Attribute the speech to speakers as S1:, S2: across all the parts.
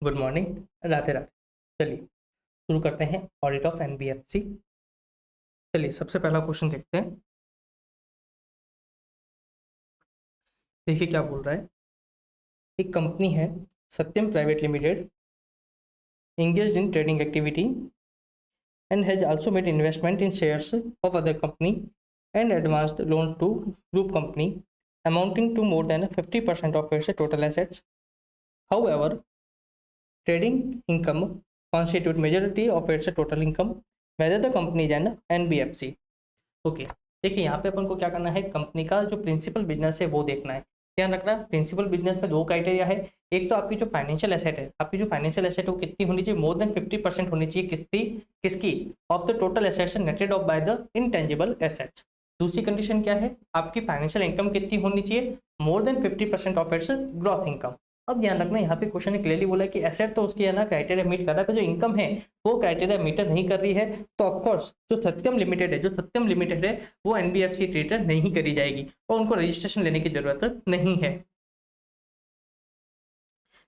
S1: Good morning, Radhe Radhe. चलिए शुरू करते हैं ऑडिट ऑफ एनबीएफसी। चलिए सबसे पहला क्वेश्चन देखते हैं। देखिए क्या बोल रहा है। एक कंपनी है Satyam private limited, engaged in trading activity and has also made investment in shares of other company and advanced loan to group company amounting to more than 50% of its total assets. However, trading income constitute majority of its total income, whether the company is an NBFC. Okay देखिए यहाँ पे अपन को क्या करना है, company का जो principal business है वो देखना है। ध्यान रखना, प्रिंसिपल बिजनेस में दो क्राइटेरिया है। एक तो आपकी जो फाइनेंशियल एसेट है, आपकी जो फाइनेंशियल एसेट है वो कितनी होनी चाहिए, मोर देन 50% होनी चाहिए। किसकी of the total assets netted off by the intangible assets. दूसरी कंडीशन क्या है, आपकी फाइनेंशियल इनकम कितनी होनी चाहिए, more than 50% of its gross income. अब ध्यान रखना, यहाँ पे क्वेश्चन ने क्लियरली बोला कि एसेट तो उसकी है ना क्राइटेरिया मीट कर रहा है, पर जो इनकम है वो क्राइटेरिया मीटर नहीं कर रही है, तो ऑफकोर्स जो सत्यम लिमिटेड है वो एनबीएफसी ट्रेडर नहीं करी जाएगी और उनको रजिस्ट्रेशन लेने की जरूरत नहीं है।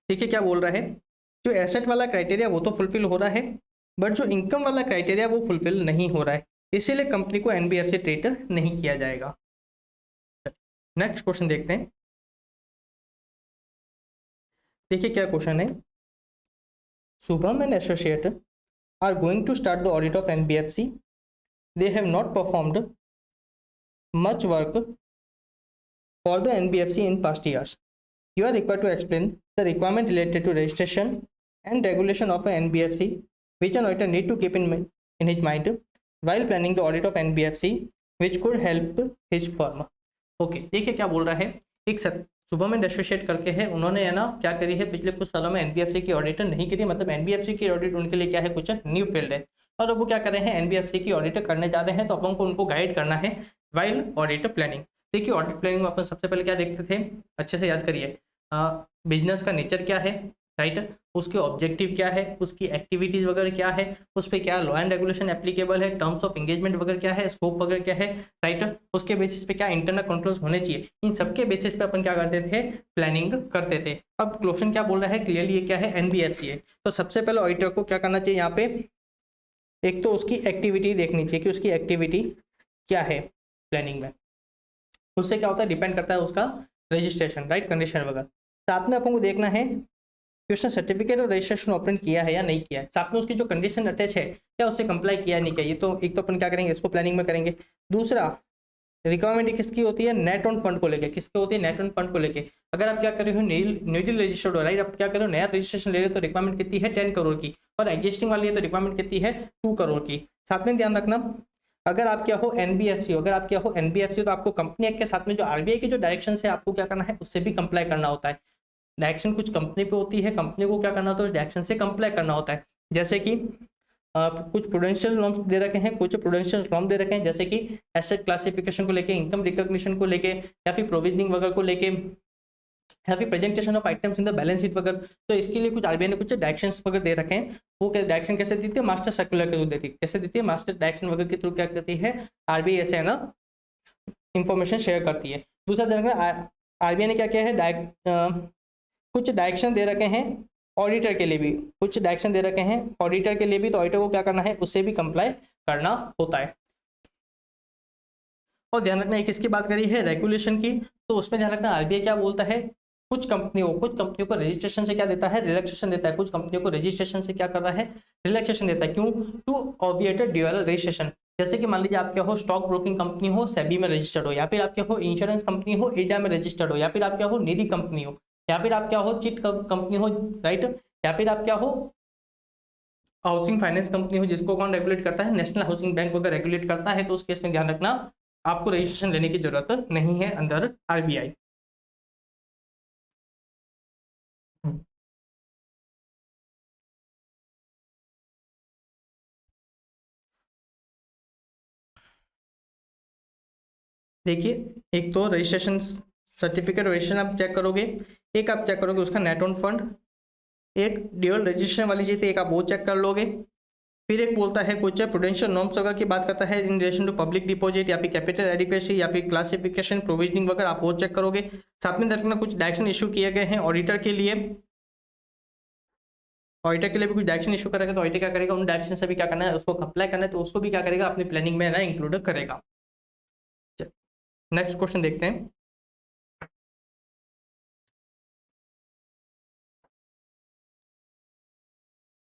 S1: देखिए क्या बोल रहा है, जो एसेट वाला क्राइटेरिया वो तो फुलफिल हो रहा है, बट जो इनकम वाला क्राइटेरिया वो फुलफिल नहीं हो रहा है, इसीलिए कंपनी को एनबीएफसी ट्रेडर नहीं किया जाएगा। नेक्स्ट क्वेश्चन देखते हैं। देखिए क्या क्वेश्चन है, Shubham and associate are going to start the audit of NBFC. They have not performed much work for the NBFC in past years. You are required to explain the requirement related to registration and regulation of a NBFC, which an auditor need to keep in his mind while planning the audit of NBFC, which could help his firm. Okay, देखिए क्या बोल रहा है। एक Shubham and associate करके है, उन्होंने है ना क्या करी है, पिछले कुछ सालों में एनबीएफसी की ऑडिट नहीं करी, मतलब एनबीएफसी की ऑडिट उनके लिए क्या है, कुछ न्यू फील्ड है, और अब वो क्या कर रहे हैं, एनबीएफसी की ऑडिट करने जा रहे हैं, तो अपन को उनको गाइड करना है वाइल ऑडिट प्लानिंग। देखिए ऑडिट प्लानिंग में अपन सबसे पहले क्या देखते थे, अच्छे से याद करिए, बिजनेस का नेचर क्या है, राइट, उसके ऑब्जेक्टिव क्या है, उसकी एक्टिविटीज वगैरह क्या है, उस पर क्या लॉ एंड रेगुलेशन एप्लीकेबल है, टर्म्स ऑफ एंगेजमेंट वगैरह क्या है, स्कोप वगैरह क्या है, राइट, उसके बेसिस पे क्या इंटरनल कंट्रोल्स होने चाहिए, इन सबके बेसिस पे अपन क्या करते थे, प्लानिंग करते थे। अब क्वेश्चन क्या बोल रहा है, क्लियरली ये क्या है, एनबीएफसी है, तो सबसे पहले ऑडिटर को क्या करना चाहिए, यहाँ पे एक तो उसकी एक्टिविटी देखनी चाहिए कि उसकी एक्टिविटी क्या है प्लानिंग में, उससे क्या होता है, डिपेंड करता है उसका रजिस्ट्रेशन, राइट, कंडीशन वगैरह। साथ में अपन को देखना है कि उसने सर्टिफिकेट और रजिस्ट्रेशन ओपन किया है या नहीं किया है, साथ में उसकी जो कंडीशन अटैच है क्या उससे कंप्लाई किया नहीं किया, ये तो एक तो अपन क्या करेंगे, इसको प्लानिंग में करेंगे। दूसरा रिक्वायरमेंट किसकी होती है, नेट ऑन फंड को लेके, किसकी होती है, नेट ऑन फंड को लेके। अगर आप क्या कर रहे हो, न्यूली रजिस्टर्ड हो, राइट, आप क्या कर रहे हो, नया रजिस्ट्रेशन ले रहे हो, तो रिक्वायरमेंट कितनी है, 10 करोड़ की, और एग्जिस्टिंग वाली है तो रिक्वायरमेंट कितनी है, 2 करोड़ की। साथ में ध्यान रखना, अगर आप क्या हो एनबीएफसी हो, अगर आप क्या हो एनबीएफसी तो आपको कंपनी एक्ट के साथ में जो आरबीआई की जो डायरेक्शन है आपको क्या करना है, उससे भी कंप्लाई करना होता है। डायरेक्शन कुछ कंपनी पे होती है, कंपनी को क्या करना होता है, डायरेक्शन से कंप्लाई करना होता है। जैसे कि कुछ प्रूडेंशियल नॉर्म्स दे रखे हैं, कुछ प्रूडेंशियल नॉर्म दे रखे हैं, जैसे कि एसेट क्लासिफिकेशन को लेके, इनकम रिकॉग्निशन को लेके, या फिर प्रोविजनिंग वगैरह को लेके, या फिर presentation of items in the balance sheet वगैरह। तो इसके लिए कुछ आरबीआई ने कुछ डायरेक्शंस वगैरह दे रखे हैं। वो डायरेक्शन कैसे देती है, मास्टर सर्कुलर के थ्रू देती है। कैसे देती है, मास्टर डायरेक्शन वगैरह के थ्रू क्या करती है आरबीआई, ऐसे है ना इंफॉर्मेशन शेयर करती है। दूसरा आरबीआई ने क्या किया है, कुछ डायरेक्शन दे रखे हैं ऑडिटर के लिए भी, कुछ डायरेक्शन दे रखे हैं ऑडिटर के लिए भी, तो ऑडिटर को क्या करना है, उससे भी कंप्लाई करना होता है। और ध्यान रखना, एक किसकी बात करी है, रेगुलेशन की, तो उसमें ध्यान रखना आरबीआई क्या बोलता है, कुछ कंपनियों को रजिस्ट्रेशन से क्या देता है, रिलैक्सेशन देता है। कुछ कंपनियों को रजिस्ट्रेशन से क्या कर रहा है, रिलैक्सेशन देता है। क्यों, टू ऑब्विएट ड्यूअल रजिस्ट्रेशन। जैसे कि मान लीजिए आप क्या हो, स्टॉक ब्रोकिंग कंपनी हो, सेबी में रजिस्टर्ड हो, या फिर आप क्या हो, इंश्योरेंस कंपनी हो, इडा में रजिस्टर्ड हो, या फिर आप क्या हो, निधि कंपनी हो, या फिर आप क्या हो, चिट कंपनी हो, राइट, या फिर आप क्या हो, हाउसिंग फाइनेंस कंपनी हो, जिसको कौन रेगुलेट करता है, नेशनल हाउसिंग बैंक वगैरह रेगुलेट करता है। तो उस केस में ध्यान रखना आपको रजिस्ट्रेशन लेने की जरूरत नहीं है अंदर आरबीआई। देखिए एक तो रजिस्ट्रेशन सर्टिफिकेट रजिस्ट्रेशन आप चेक करोगे, एक आप चेक करोगे उसका नेट ऑन फंड, एक ड्यूअल रजिस्ट्रेशन वाली चीज एक आप वो चेक कर लोगे। फिर एक बोलता है कुछ प्रूडेंशियल नॉर्म्स वगैरह की बात करता है in relation to public deposit, या फिर कैपिटल एडिक्वेसी, या फिर क्लासिफिकेशन, प्रोविजनिंग वगैरह आप वो चेक करोगे। साथ में देखना कुछ डायरेक्शन इशू किए गए हैं ऑडिटर के लिए, ऑडिटर के लिए भी कुछ डायरेक्शन इशू करेगा तो ऑडिटर क्या करेगा, उन डायरेक्शन से भी क्या करना है, उसको अप्लाई करना है, तो उसको भी क्या करेगा, अपनी प्लानिंग में ना इंक्लूड करेगा। नेक्स्ट क्वेश्चन देखते हैं।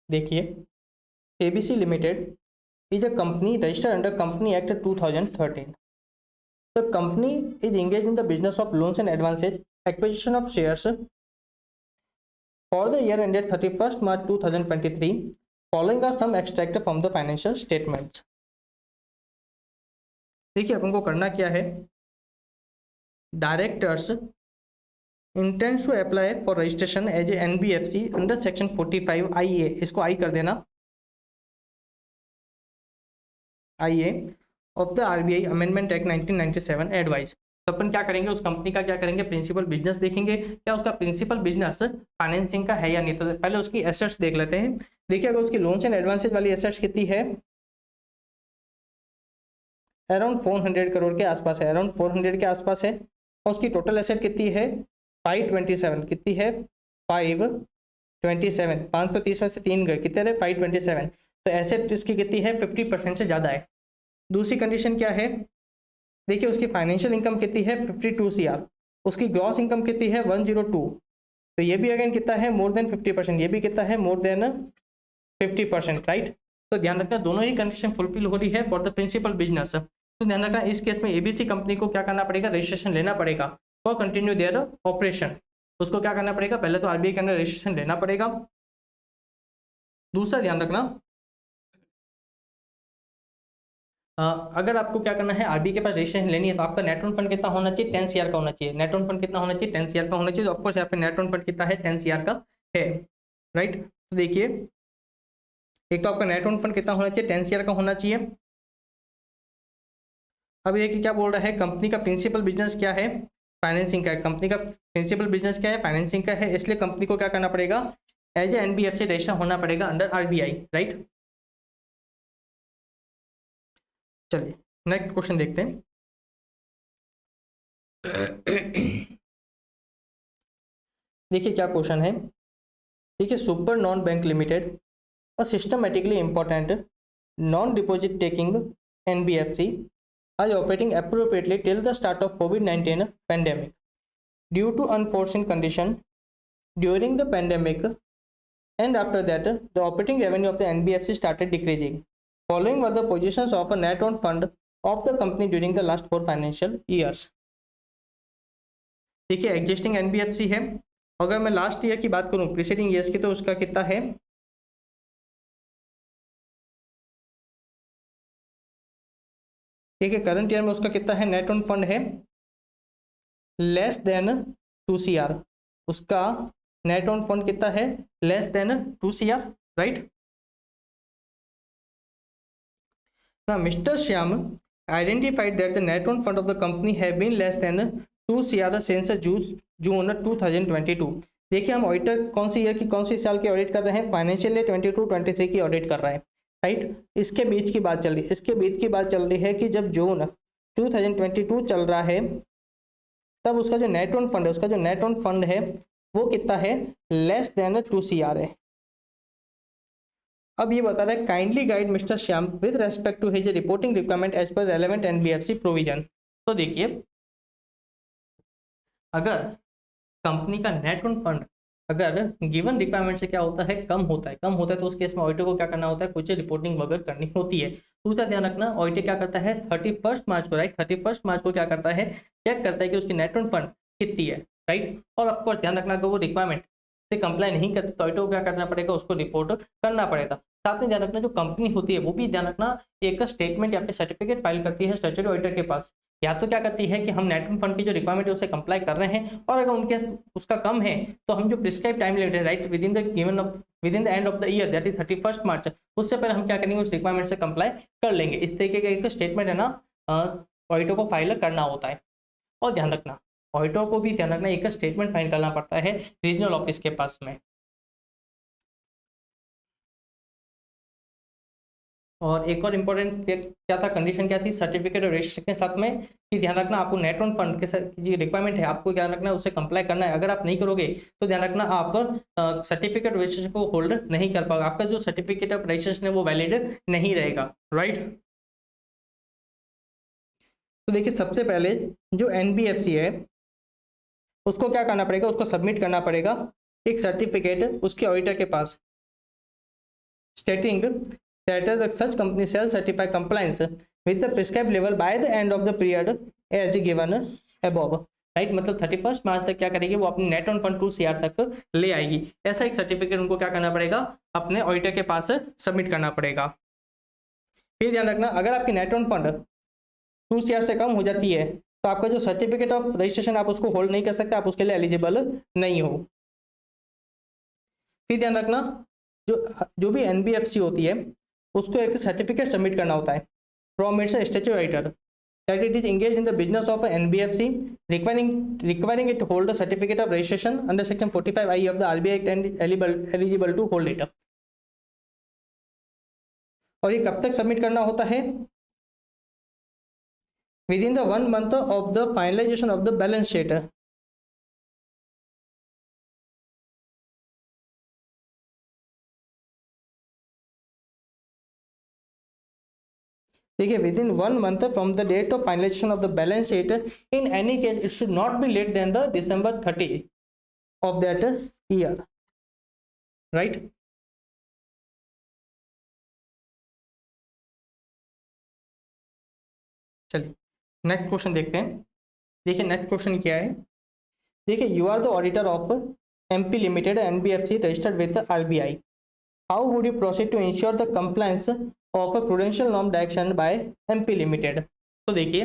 S1: देखिए, ABC limited is a company registered under Company Act 2013. The company is engaged in the business of loans and advances, acquisition of shares for the year ended 31st March 2023. Following are some extract from the financial statements. देखिए अपन को करना क्या है, directors intends to apply for registration as a NBFC under section 45 IA, इसको आई कर देना, IA of the RBI amendment act 1997 advice. तो अपन क्या करेंगे, उस कंपनी का क्या करेंगे, प्रिंसिपल बिजनेस देखेंगे, क्या उसका प्रिंसिपल बिजनेस फाइनेंसिंग का है या नहीं। तो पहले उसकी एसेट्स देख लेते हैं। देखिए अगर उसकी लोन्स एंड एडवांसेज वाली एसेट्स कितनी है, अराउंड 400 करोड़ के आसपास है, अराउंड 400 के आसपास है। और उसकी टोटल एसेट कितनी है, 527, कितनी है, 527, 530 में से 3 गए, कितने रहे, 527। तो एसेट इसकी कितनी है, 50% से ज़्यादा है। दूसरी कंडीशन क्या है, देखिए उसकी फाइनेंशियल इनकम कितनी है, 52 CR, उसकी ग्रॉस इनकम कितनी है, 102। तो ये भी अगेन कितना है, मोर देन 50%, ये भी कितना है, मोर देन 50%, राइट। तो ध्यान रखना दोनों ही कंडीशन फुलफिल हो रही है फॉर द प्रिंसिपल बिजनेस। तो ध्यान रखना इस केस में एबीसी कंपनी को क्या करना पड़ेगा, रजिस्ट्रेशन लेना पड़ेगा फॉर कंटिन्यू देयर ऑपरेशन। उसको क्या करना पड़ेगा, पहले तो आरबीआई के अंदर रजिस्ट्रेशन लेना पड़ेगा। दूसरा ध्यान रखना, अगर आपको क्या करना है, आरबीआई के पास रजिस्ट्रेशन लेनी है तो आपका नेट ओन फंड कितना होना चाहिए, 10 CR का होना चाहिए। नेट ओन फंड कितना होना चाहिए, 10 CR का होना चाहिए। तो ऑफकोर्स यहाँ पे नेट ओन फंड कितना है, 10 CR का है, राइट। तो देखिए एक तो आपका नेट ओन फंड कितना होना चाहिए, 10 CR का होना चाहिए। अब देखिए क्या बोल रहा है, कंपनी का प्रिंसिपल बिजनेस क्या है, फाइनेंसिंग का है। कंपनी का प्रिंसिपल बिजनेस क्या है, फाइनेंसिंग का है, इसलिए कंपनी को क्या करना पड़ेगा, एज ए एनबीएफसी रजिस्टर होना पड़ेगा अंडर आरबीआई, राइट। चलिए नेक्स्ट क्वेश्चन देखते हैं। देखिए क्या क्वेश्चन है, देखिए super non bank limited a systemically important non deposit taking NBFC आज operating appropriately till the start of COVID-19 pandemic. Due to unforeseen condition during the pandemic and after that, the operating revenue of the NBFC started decreasing. Following were the positions of a net owned fund of the company during the last 4 financial years. देखिए existing NBFC है, अगर मैं last year की बात करूं, preceding years की, तो उसका कितना है, देखिए करंट ईयर में उसका कितना है, नेट ओन फंड है लेस देन 2 CR। उसका नेट ओन फंड कितना है, लेस देन 2 CR, राइट। ना mister Shyam identified that the net own fund of the company have been less than 2 CR since June 2022। देखिए हम ऑडिटर कौन सी year की, कौन सी साल की ऑडिट कर रहे हैं, फाइनेंशियल ईयर 22-23 की ऑडिट कर रहे हैं, राइट। इसके बीच की बात चल रही है, इसके बीच की बात चल रही है कि जब जून 2022 चल रहा है तब उसका जो नेट ओन फंड है, उसका जो नेट ओन फंड है वो कितना है, लेस देन 2 CR है। अब ये बता रहा है kindly guide mister Shyam with respect to his reporting requirement as per relevant NBFC provision. तो देखिए अगर कंपनी का नेट ओन फंड अगर गिवन रिक्वायरमेंट से क्या होता है, कम होता है, तो उस केस में ऑडिटर को क्या करना होता है, कुछ रिपोर्टिंग वगैरह करनी होती है। दूसरा ध्यान रखना, ऑडिटर क्या करता है 31 मार्च को, राइट, 31 मार्च को क्या करता है, चेक करता है कि उसकी नेट ओन फंड कितनी है, राइट। और ऑफकोर्स ध्यान रखना, अगर वो रिक्वायरमेंट से कंप्लाई नहीं करते तो ऑडिटर को क्या करना पड़ेगा, उसको रिपोर्ट करना पड़ेगा। साथ में ध्यान रखना जो कंपनी होती है वो भी ध्यान रखना एक स्टेटमेंट या फिर सर्टिफिकेट फाइल करती है स्टैट्यूटरी ऑडिटर के पास। या तो क्या करती है कि हम नेट ओन फंड की जो रिक्वायरमेंट है उसे कंप्लाई कर रहे हैं, और अगर उनके उसका कम है तो हम जो प्रिस्क्राइब टाइम लिमिट है, right, with in the end of the year that is 31 मार्च, उससे पहले हम क्या करेंगे, उस रिक्वायरमेंट से कंप्लाई कर लेंगे। इस तरीके का एक स्टेटमेंट है ना ऑडिटर को फाइल करना होता है। और ध्यान रखना ऑडिटर को भी ध्यान रखना एक स्टेटमेंट फाइल करना पड़ता है रीजनल ऑफिस के पास में। और एक और इम्पोर्टेंट क्या था, कंडीशन क्या थी सर्टिफिकेट और रजिस्ट्रेशन के साथ में, कि ध्यान रखना आपको नेट ऑन फंड के जो रिक्वायरमेंट है आपको ध्यान रखना उससे कंप्लाई करना है। अगर आप नहीं करोगे तो ध्यान रखना आप सर्टिफिकेट रजिस्ट्रेशन को होल्ड नहीं कर पाओगे, आपका जो सर्टिफिकेट ऑफ रजिस्ट्रेशन है वो वैलिड नहीं रहेगा, राइट। तो देखिए सबसे पहले जो एनबीएफसी है उसको क्या करना पड़ेगा, उसको सबमिट करना पड़ेगा एक सर्टिफिकेट उसके ऑडिटर के पास, stating that such company shall certify compliance with the prescribed level by the end of the period as given above, right. मतलब 31 मार्च तक क्या करेगी वो अपनी नेट ऑन फंड 2 CR तक ले आएगी। ऐसा एक सर्टिफिकेट उनको क्या करना पड़ेगा, अपने ऑडिटर के पास सबमिट करना पड़ेगा। फिर ध्यान रखना अगर आपकी नेट ऑन फंड 2 CR से कम हो जाती है तो आपका जो सर्टिफिकेट ऑफ रजिस्ट्रेशन आप उसको होल्ड नहीं कर सकते, आप उसके लिए एलिजिबल नहीं हो। फिर ध्यान रखना जो भी एनबीएफसी होती है उसको एक सर्टिफिकेट सबमिट करना होता है from its statutory auditor that it is engaged in the business of NBFC requiring it to hold a certificate of registration under section 45I of the RBI Act and eligible to hold it। और ये कब तक submit करना होता है, with in the 1 month of the finalization of the balance sheet। देखिए with in 1 month from the date of finalisation of the balance sheet, in any case it should not be late than the December 30 of that year, right. चलिए next question देखते हैं। देखिए next question क्या है, देखिए you are the auditor of MP limited NBFC registered with RBI, how would you proceed to ensure the compliance of a prudential norm direction by MP limited. तो देखिए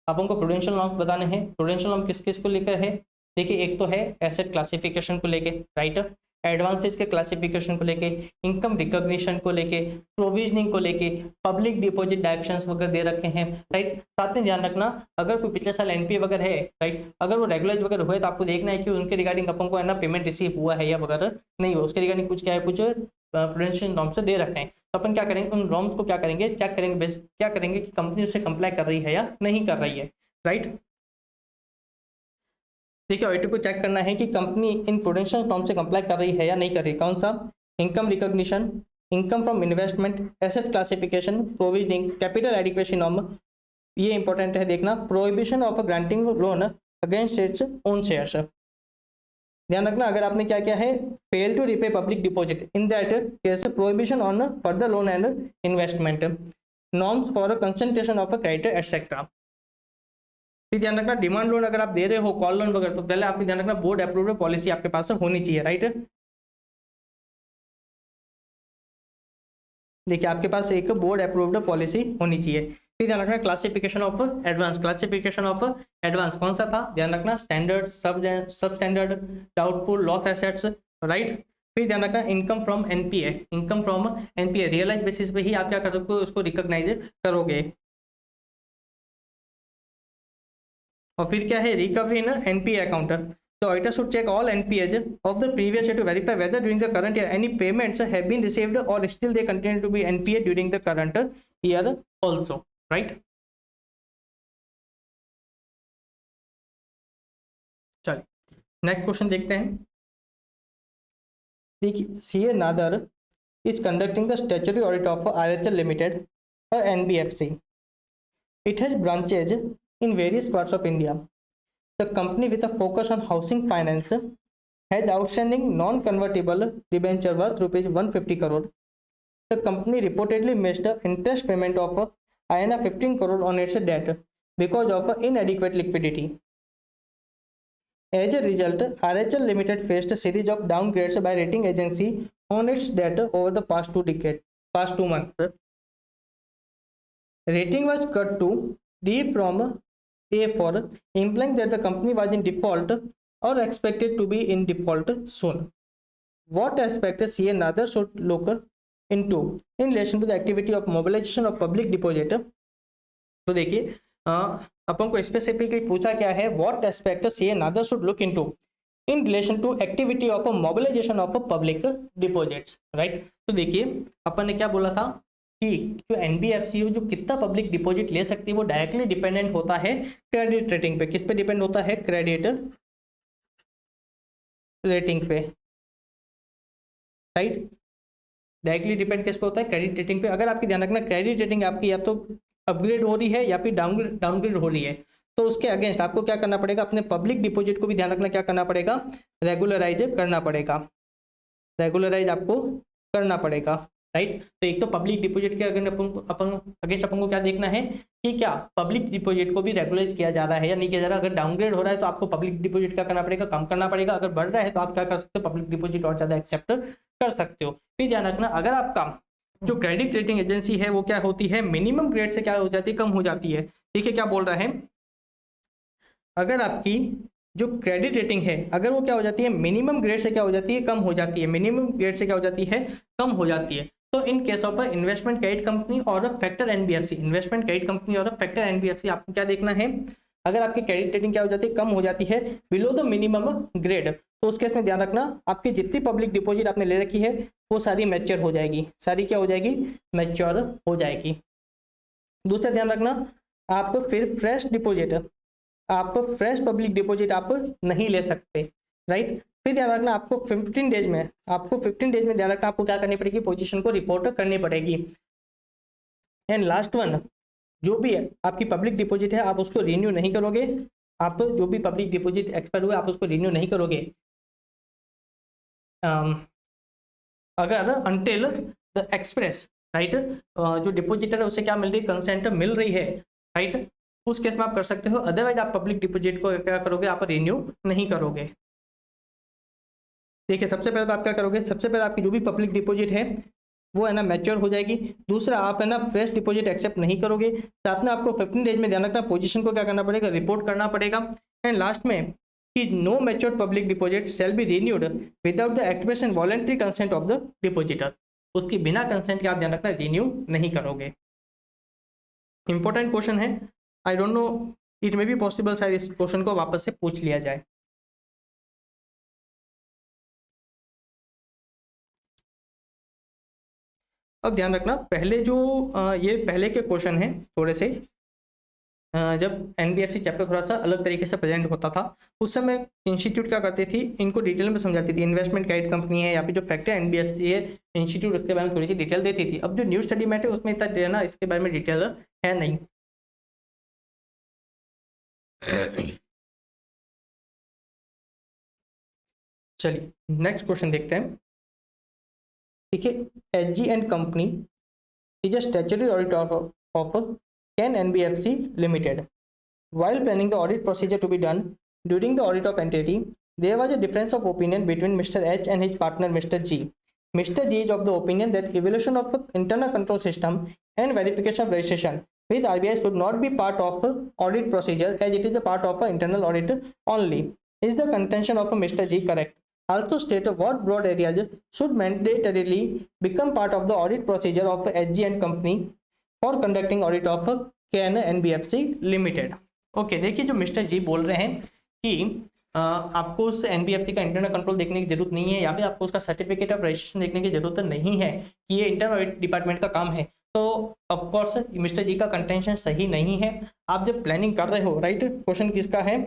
S1: आप उनको प्रूडेंशियल नॉर्म्स बताने हैं। Prudential norm किस किस को लेकर है, देखिए एक तो है एसेट क्लासिफिकेशन को लेके, राइट, एडवांसेस के क्लासिफिकेशन को लेके, इनकम रिकॉग्निशन को लेके, प्रोविजनिंग को लेके, पब्लिक डिपॉजिट डायरेक्शंस वगैरह दे रखे हैं, राइट। साथ में ध्यान रखना अगर कोई पिछले साल एनपीए वगैरह है, राइट, अगर वो रेगुलर वगैरह हुए तो आपको देखना है कि उनके रिगार्डिंग अपन को है ना पेमेंट रिसीव हुआ है या वगैरह नहीं हुआ, उसके रिगार्डिंग कुछ क्या है, कुछ प्रूडेंशियल नॉर्म्स दे रखे हैं। तो अपन क्या करेंगे, उन नॉर्म्स को क्या करेंगे, चेक करेंगे, बेस क्या करेंगे कि कंपनी उससे कंप्लाई कर रही है या नहीं कर रही है, राइट। देखिए ऑडिटर को चेक करना है कि कंपनी इन प्रूडेंशियल नॉर्म से कंप्लाई कर रही है या नहीं कर रही। कौन सा, income recognition, income from investment, asset classification, provisioning, capital adequacy norm, ये इंपॉर्टेंट है देखना, prohibition of granting loan against its own shares. ध्यान रखना अगर आपने क्या किया है, fail to repay public deposit, in that case prohibition on further loan and investment, norms for concentration of creditor etcetera. फिर ध्यान रखना डिमांड लोन अगर आप दे रहे हो, कॉल लोन वगैरह, तो पहले आपको ध्यान रखना बोर्ड अप्रूव्ड पॉलिसी आपके पास होनी चाहिए, राइट। देखिए आपके पास एक बोर्ड अप्रूव्ड पॉलिसी होनी चाहिए। फिर ध्यान रखना classification of advance, classification of advance कौन सा था, ध्यान रखना standard, sub standard, doubtful, loss assets, right. फिर ध्यान रखना income from NPA, income from NPA realise basis पे ही आप क्या करोगे, उसको रिकॉग्नाइज करोगे। और फिर क्या है, recovery in NPA account, the auditor should check all NPAs of the previous year to verify whether during the current year any payments have been received or still they continue to be NPA during the current year also, right। चलिए next question देखते हैं। देखिए CA Nadar is conducting the statutory audit of RHL Limited, a NBFC. It has branches in various parts of India. The company with a focus on housing finance had outstanding non-convertible debenture worth rupees 150 crore. The company reportedly missed the interest payment of INR 15 crore on its debt because of inadequate liquidity. As a result, RHL Limited faced a series of downgrades by rating agency on its debt over the past 2 months. Rating was cut to D from A for, implying that the company was in default or expected to be in default soon. What aspects CA Nadar should look into in relation to the activity of mobilization of public deposit? तो देखिए अपन को specifically पूछा क्या है, what aspects CA Nadar should look into in relation to activity of mobilization of public deposits, right। तो देखिए अपन ने क्या बोला था कि जो एनबीएफसी है जो कितना पब्लिक डिपॉजिट ले सकती है वो डायरेक्टली डिपेंडेंट होता है क्रेडिट रेटिंग पे। किस पे डिपेंड होता है? क्रेडिट रेटिंग पे, राइट। डायरेक्टली डिपेंड किस पे होता है? क्रेडिट रेटिंग पे। अगर आपकी ध्यान रखना क्रेडिट रेटिंग आपकी या तो अपग्रेड हो रही है या फिर डाउनग्रेड हो रही है, तो उसके अगेंस्ट आपको क्या करना पड़ेगा? अपने पब्लिक डिपॉजिट को भी ध्यान रखना, क्या करना पड़ेगा? रेगुलराइज करना पड़ेगा, रेगुलराइज आपको करना पड़ेगा, राइट। तो एक तो पब्लिक डिपॉजिट के अगर अपन अगेंस्ट अपन को क्या देखना है कि क्या पब्लिक डिपॉजिट को भी रेगुलाइज किया जा रहा है या नहीं किया जा रहा है। अगर डाउनग्रेड हो रहा है तो आपको पब्लिक डिपॉजिट क्या करना पड़ेगा? कम करना पड़ेगा। अगर बढ़ रहा है तो आप क्या कर सकते हो? पब्लिक डिपॉजिट और ज्यादा एक्सेप्ट कर सकते हो। फिर ध्यान रखना, अगर आपका जो क्रेडिट रेटिंग एजेंसी है वो क्या होती है? मिनिमम ग्रेड से क्या हो जाती है? कम हो जाती है। देखिए क्या बोल रहा है, अगर आपकी जो क्रेडिट रेटिंग है अगर वो क्या हो जाती है? मिनिमम ग्रेड से क्या हो जाती है? कम हो जाती है। मिनिमम ग्रेड से क्या हो जाती है? कम हो जाती है। तो in case of investment credit company और factor NBFC, investment credit company और फैक्टर एनबीएफसी, आपको क्या देखना है? अगर आपकी क्रेडिट रेटिंग क्या हो जाती है? कम हो जाती है, बिलो द मिनिमम ग्रेड, तो उस केस में ध्यान रखना आपकी जितनी पब्लिक डिपॉजिट आपने ले रखी है वो सारी मैच्योर हो जाएगी। सारी क्या हो जाएगी? मैच्योर हो जाएगी। दूसरा ध्यान रखना, आप फिर फ्रेश डिपॉजिट, आप फ्रेश पब्लिक डिपॉजिट आप नहीं ले सकते, राइट। फिर ध्यान रखना आपको 15 डेज में, आपको 15 डेज में ध्यान रखना आपको क्या करनी पड़ेगी? पोजीशन को रिपोर्ट करनी पड़ेगी। एंड लास्ट वन, जो भी है आपकी पब्लिक डिपॉजिट है आप उसको रिन्यू नहीं करोगे। आप जो भी पब्लिक डिपॉजिट एक्सपायर हुआ आप उसको रिन्यू नहीं करोगे अगर अनटिल द एक्सप्रेस, राइट, जो डिपॉजिटर है उसे क्या मिल रही है? कंसेंट मिल रही है, राइट। उस केस में आप कर सकते हो। अदरवाइज आप पब्लिक डिपॉजिट को क्या करोगे? आप रिन्यू नहीं करोगे। देखिए सबसे पहले तो आप क्या करोगे? सबसे पहले आपकी जो भी पब्लिक डिपॉजिट है वो है ना मैच्योर हो जाएगी। दूसरा आप है ना फ्रेश डिपॉजिट एक्सेप्ट नहीं करोगे। साथ में आपको 15 डेज में ध्यान रखना पोजीशन को क्या करना पड़ेगा? रिपोर्ट करना पड़ेगा। एंड लास्ट में कि no matured public deposit shall be renewed without the activation and voluntary consent of the depositor. उसकी बिना कंसेंट के आप ध्यान रखना रिन्यू नहीं करोगे। इंपॉर्टेंट क्वेश्चन है, I don't know, it may be possible शायद इस क्वेश्चन को वापस से पूछ लिया जाए। अब ध्यान रखना पहले जो ये पहले के क्वेश्चन हैं थोड़े से, जब एनबीएफसी चैप्टर थोड़ा सा अलग तरीके से प्रेजेंट होता था उस समय इंस्टीट्यूट क्या करती थी? इनको डिटेल में समझाती थी। इन्वेस्टमेंट गाइड कंपनी है या फिर जो फैक्टर एनबीएफसी है इंस्टीट्यूट, उसके बारे में थोड़ी सी डिटेल देती थी। अब जो न्यू स्टडी मैट है उसमें इतना ना इसके बारे में डिटेल है नहीं। चलिए नेक्स्ट क्वेश्चन देखते हैं। देखिए, Hg and company is a statutory audit of Ken NBFC Limited. While planning the audit procedure to be done during the audit of entity, there was a difference of opinion between Mr. H and his partner Mr. G. Mr. G is of the opinion that evaluation of internal control system and verification of registration with RBI should not be part of audit procedure as it is a part of internal audit only. Is the contention of Mr. G correct? Also state what broad areas should mandatorily become part of the audit procedure of HG and company for conducting audit of KN NBFC Limited. Okay, देखिए जो mister जी बोल रहे हैं कि आपको उस NBFC का internal control देखने की जरूरत नहीं है या फिर आपको उसका सर्टिफिकेट ऑफ रजिस्ट्रेशन देखने की जरूरत नहीं है कि ये इंटरनल ऑडिट डिपार्टमेंट का काम है। तो ऑफकोर्स मिस्टर जी का कंटेंशन सही नहीं है। आप जब प्लानिंग कर रहे हो, राइट, क्वेश्चन किसका है?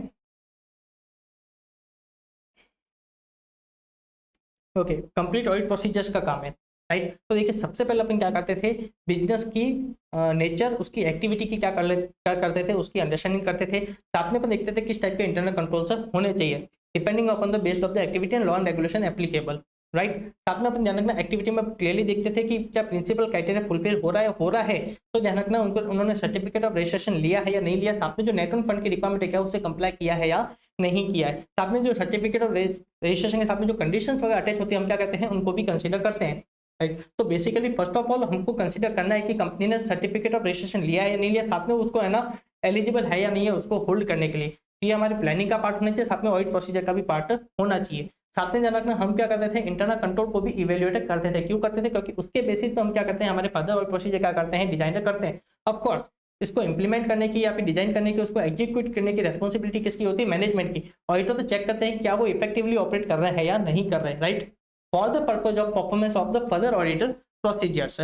S1: ओके, कंप्लीट ऑडिट प्रोसीजर्स का काम है, राइट। तो देखिए सबसे पहले अपन क्या करते थे? बिजनेस की नेचर, उसकी एक्टिविटी की क्या करते थे? उसकी अंडरस्टैंडिंग करते थे। साथ में अपन देखते थे किस टाइप के इंटरनल कंट्रोल्स होने चाहिए depending upon the based of the activity and law and regulation applicable, right. साथ में अपन ध्यान रखना एक्टिविटी में क्लियरली देखते थे कि क्या प्रिंसिपल क्राइटेरिया फुलफिल हो रहा है। तो ध्यान रखना उन्होंने सर्टिफिकेट ऑफ रजिस्ट्रेशन लिया है या नहीं लिया। साथ में जो नेट ऑन फंड की रिक्वायरमेंट है क्या उसे कंप्लाई किया है या नहीं किया है। साथ में जो सर्टिफिकेट ऑफ रजिस्ट्रेशन के साथ में जो कंडीशंस वगैरह अटैच होती है हम क्या कहते हैं? उनको भी कंसीडर करते हैं, राइट। तो बेसिकली फर्स्ट ऑफ ऑल हमको कंसीडर करना है कि कंपनी ने सर्टिफिकेट ऑफ रजिस्ट्रेशन लिया है या नहीं लिया। साथ में उसको है ना एलिजिबल है या नहीं है उसको होल्ड करने के लिए। ये हमारी प्लानिंग का पार्ट होना चाहिए, साथ में ऑडिट प्रोसीजर का भी पार्ट होना चाहिए। साथ में ध्यान रखना हम क्या करते थे? इंटरनल कंट्रोल को भी इवेल्युएट करते थे। क्यों करते थे? क्योंकि उसके बेसिस पे हम क्या करते हैं? हमारे फर्दर ऑडिट प्रोसीजर क्या करते हैं? डिजाइन करते हैं। ऑफकोर्स इसको इंप्लीमेंट करने की या फिर डिजाइन करने की, उसको एग्जीक्यूट करने की रेस्पॉन्सिबिलिटी किसकी होती है? मैनेजमेंट की। ऑडिटर तो चेक करते हैं क्या वो इफेक्टिवली ऑपरेट कर रहे हैं या नहीं कर रहे हैं, right, for the purpose of performance of the further audit procedures.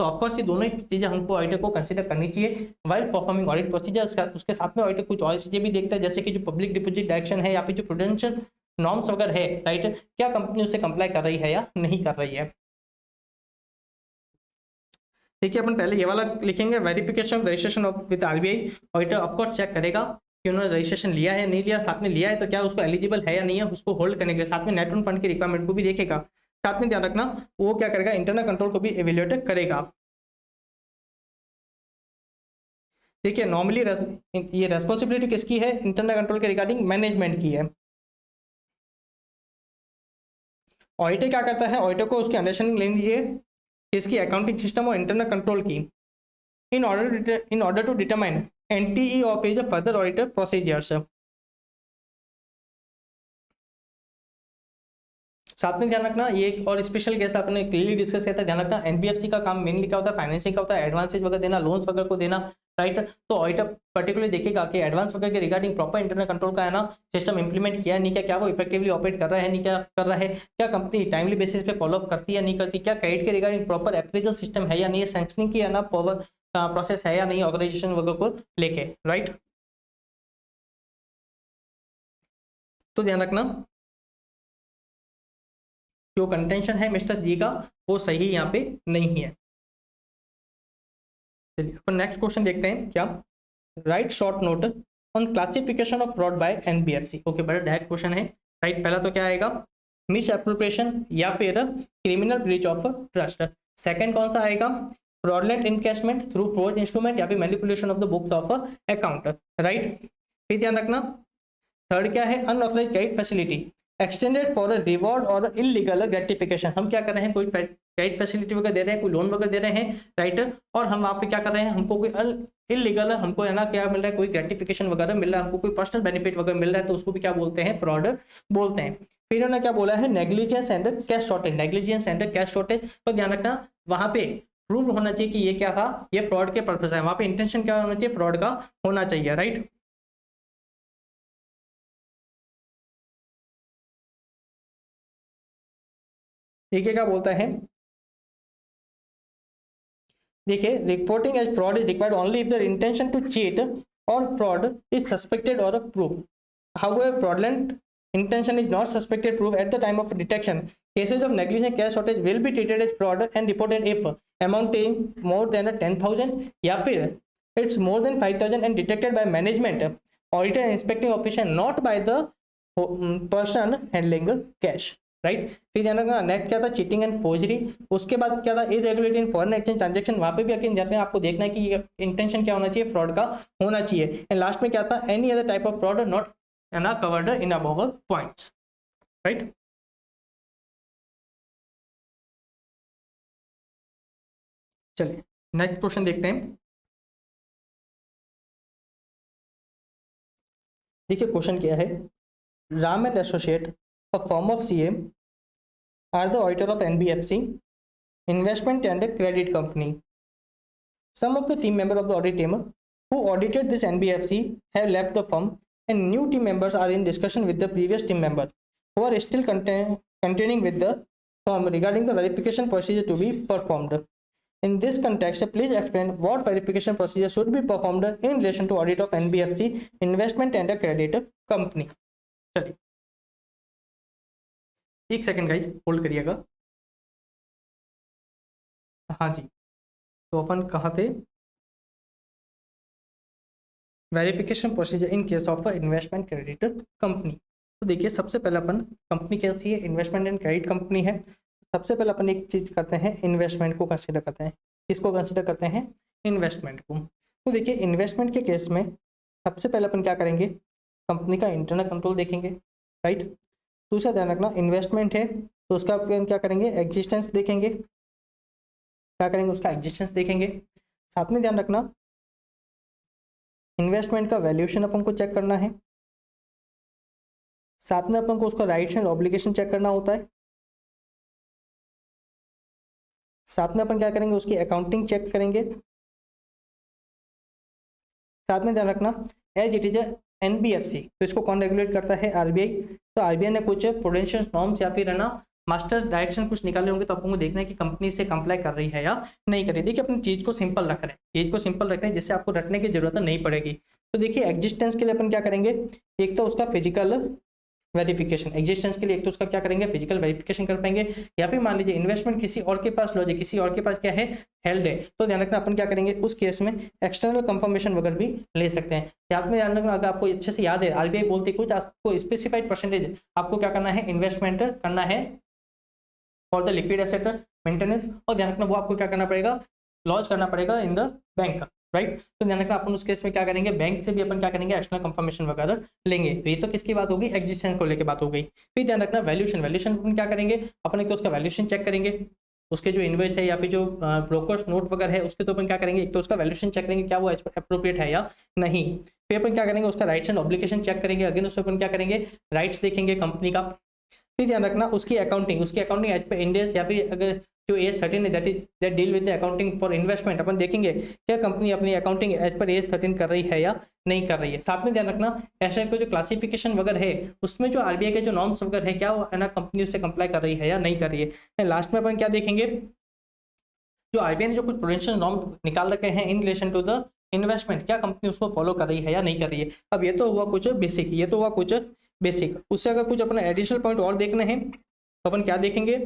S1: तो ऑफकोर्स ये दोनों ही चीजें हमको ऑडिटर को कंसिडर करनी चाहिए वाइल परफॉर्मिंग ऑडिट प्रोसीजर। उसके साथ में ऑडिटर कुछ और चीजें भी देखता है, जैसे कि जो पब्लिक डिपॉजिट डायरेक्शन है या फिर जो प्रूडेंशियल नॉर्म्स वगैरह है, राइट, क्या कंपनी उससे कंप्लाई कर रही है या नहीं कर रही है। देखिए अपन पहले ये वाला लिखेंगे, verification registration with RBI. Auditor of course check करेगा कि उन्होंने रजिस्ट्रेशन लिया है नहीं लिया, साथ में लिया है तो क्या उसको एलिजिबल है या नहीं है, उसको होल्ड करने के लिए। साथ में नेट ऑन फंड की रिक्वायरमेंट को भी देखेगा। साथ में ध्यान रखना वो क्या करेगा, इंटरनल कंट्रोल को भी एवेल्युएट करेगा। देखिए नॉर्मली ये रेस्पॉन्सिबिलिटी किसकी है, इंटरनल कंट्रोल के रिगार्डिंग मैनेजमेंट की है। ऑडिटर क्या करता है, ऑडिटर को उसकी अंडरस्टैंडिंग लेनी चाहिए इसकी अकाउंटिंग सिस्टम और इंटरनल कंट्रोल की, in order to determine NTE of as further auditor procedures. साथ में ध्यान रखना ये एक और स्पेशल केस आपने क्लियरली डिस्कस किया था, ध्यान रखना एनबीएफसी का काम मेनली क्या होता है, फाइनेंसिंग का होता है, एडवांसेज वगैरह देना, लोन्स वगैरह को देना, राइट। तो ऑडिटर पर्टिकुलरली देखेगा कि एडवांस वगैरह के रिगार्डिंग प्रॉपर इंटरनल कंट्रोल का है ना सिस्टम इंप्लीमेंट किया है नहीं, क्या वो इफेक्टिवली ऑपरेट कर रहा है नहीं क्या कर रहा है, क्या कंपनी टाइमली बेसिस पे फॉलोअप करती है नहीं करती, क्या क्रेडिट के रिगार्डिंग प्रॉपर अप्रेजल सिस्टम है या नहीं, सैंक्शनिंग की है ना पावर प्रोसेस है या नहीं ऑर्गेनाइजेशन वगैरह को लेके, राइट। तो ध्यान रखना जो कंटेंशन है मिस्टर जी का वो सही यहाँ पे नहीं है। चलिए अपन नेक्स्ट क्वेश्चन देखते हैं क्या, write short note on classification of fraud by NBFC. Okay बड़ा डायरेक्ट क्वेश्चन है, राइट। पहला तो क्या आएगा, मिस एप्रोप्रिएशन या फिर criminal breach of trust. Second कौन सा आएगा, fraudulent encashment through fraud instrument या फिर manipulation of the books of account, right. फिर ध्यान रखना थर्ड क्या है, unauthorised credit facility extended for a reward और इलीगल ग्रेटिफिकेशन। हम क्या कर रहे हैं, कोई क्रेडिट फैसिलिटी वगैरह दे रहे हैं, कोई लोन वगैरह दे रहे हैं, राइट, और हम वहाँ पे क्या कर रहे हैं, हमको कोई इलीगल हमको है ना क्या मिल रहा है, कोई ग्रेटिफिकेशन वगैरह मिल रहा है, हमको कोई पर्सनल बेनिफिट वगैरह मिल रहा है, तो उसको भी क्या बोलते हैं, फ्रॉड बोलते हैं। फिर उन्होंने क्या बोला है, negligence and cash shortage, negligence and cash shortage. तो ध्यान रखना वहां पे प्रूव होना चाहिए कि ये क्या था, ये फ्रॉड के पर्पस है, वहां पे इंटेंशन क्या होना चाहिए, फ्रॉड का होना चाहिए, राइट। ठीक है, क्या बोलता है, देखिए reporting as fraud is required only if the intention to cheat और फ्रॉड इज सस्पेक्टेड और prove. However fraudulent intention is not suspected proof at the time of detection. Cases of negligent cash shortage will be treated as fraud and reported if amounting more than 10,000 या फिर it's more than 5,000 and detected by management, auditor and inspecting official, not by the person handling cash, right. फिर ध्यान रखना next क्या था, cheating and forgery. उसके बाद क्या था, इरेगुलेटरी इन फॉरेन एक्सचेंज ट्रांजैक्शन, वहां पे भी अकेले ध्यान रखना, आपको देखना है कि इंटेंशन क्या होना चाहिए, फ्रॉड का होना चाहिए। एंड लास्ट में क्या था, any other type of fraud not and are covered in above points, right। चलिए नेक्स्ट क्वेश्चन देखते हैं। देखिए क्वेश्चन क्या है, Ram and associate a firm of CA are the auditor of NBFC investment and credit company. Some of the team member of the audit team who audited this NBFC have left the firm and new team members are in discussion with the previous team member who are still continuing with the firm regarding the verification procedure to be performed. In this context, please explain what verification procedure should be performed in relation to audit of NBFC investment and a credit company. चलिए एक second guys hold करिएगा। हाँ जी, तो अपन कहाँ थे, verification procedure in case of investment credit company. तो देखिए सबसे पहले अपन कंपनी कैसी है, इन्वेस्टमेंट एंड क्रेडिट कंपनी है। सबसे पहले अपन एक चीज़ करते हैं, इन्वेस्टमेंट को कंसिडर करते हैं। किसको कंसिडर करते हैं, इन्वेस्टमेंट को। तो देखिए इन्वेस्टमेंट के केस में सबसे पहले अपन क्या करेंगे, कंपनी का इंटरनल कंट्रोल देखेंगे, राइट। दूसरा ध्यान रखना इन्वेस्टमेंट है तो उसका अपन क्या करेंगे, एग्जिस्टेंस देखेंगे, क्या करेंगे, उसका एग्जिस्टेंस देखेंगे। साथ में ध्यान रखना इन्वेस्टमेंट का वैल्यूएशन अपन को चेक करना है, साथ में अपन को उसका राइट्स एंड ऑब्लिगेशन चेक करना होता है। साथ में अपन क्या करेंगे, उसकी अकाउंटिंग चेक करेंगे। साथ में ध्यान रखना एज इट इज एनबीएफसी तो इसको कौन रेगुलेट करता है, आरबीआई। तो आरबीआई ने कुछ प्रूडेंशियल नॉर्म्स या फिर है ना मास्टर्स डायरेक्शन कुछ निकाले होंगे तो आपको देखना है कि कंपनी से कंप्लाई कर रही है या नहीं कर रही। देखिए अपनी चीज़ को सिंपल रख रहे हैं, चीज़ को सिंपल रख रहे हैं जिससे आपको रटने की जरूरत नहीं पड़ेगी। तो देखिए एग्जिस्टेंस के लिए अपन क्या करेंगे, एक तो उसका फिजिकल वेरिफिकेशन, एग्जिस्टेंस के लिए एक तो उसका क्या करेंगे, फिजिकल वेरिफिकेशन कर पाएंगे, या फिर मान लीजिए इन्वेस्टमेंट किसी और के पास लॉज है, किसी और के पास क्या है हेल्ड है, तो ध्यान रखना अपन क्या करेंगे उस केस में एक्सटर्नल कंफर्मेशन वगैरह भी ले सकते हैं। ध्यान रखना अगर आपको अच्छे से याद है आरबीआई बोलती कुछ, आपको स्पेसिफाइड परसेंटेज आपको क्या करना है, इन्वेस्टमेंट करना है for the liquid asset maintenance, और ध्यान रखना वो आपको क्या करना पड़ेगा, लॉन्च करना पड़ेगा इन द बैंक, राइट। तो ध्यान रखना अपन उस केस में क्या करेंगे, बैंक से भी अपन क्या करेंगे एक्सटर्नल कंफर्मेशन वगैरह लेंगे। तो ये तो किसकी बात होगी, एग्जिस्टेंस को लेकर बात हो गई। फिर ध्यान रखना वैल्यूएशन, वैल्यूएशन अपन क्या करेंगे, अपन एक तो उसका वैल्यूएशन चेक करेंगे, उसके जो इनवॉइस है या फिर जो ब्रोकर्स नोट वगैरह है उसके तो अपन क्या करेंगे, एक तो उसका वैल्यूएशन चेक करेंगे क्या वो अप्रोप्रिएट है या नहीं। फिर अपन क्या करेंगे उसका राइट्स एंड ऑब्लिगेशन चेक करेंगे, अगेन उसमें अपन क्या करेंगे राइट्स देखेंगे कंपनी का। फिर ध्यान रखना उसकी अकाउंटिंग एज पर इंडियंस या फिर अगर जो AS13 है that deal with the accounting for investment, अपन देखेंगे क्या कंपनी अपनी अकाउंटिंग एज पर AS13 कर रही है या नहीं कर रही है। साथ में ध्यान रखना ऐसे को जो क्लासिफिकेशन वगैरह है उसमें जो आरबीआई के जो नॉर्म्स वगैरह है क्या वो है ना कंपनी उससे कंप्लाई कर रही है या नहीं कर रही है। लास्ट में अपन क्या देखेंगे, जो आरबीआई ने जो कुछ प्रूडेंशियल नॉर्म निकाल रखे हैं in relation to the investment, क्या कंपनी उसको फॉलो कर रही है या नहीं कर रही है। अब ये तो हुआ कुछ बेसिक, ये तो हुआ कुछ बेसिक, उससे अगर कुछ अपना एडिशनल पॉइंट और देखने हैं तो अपन क्या देखेंगे,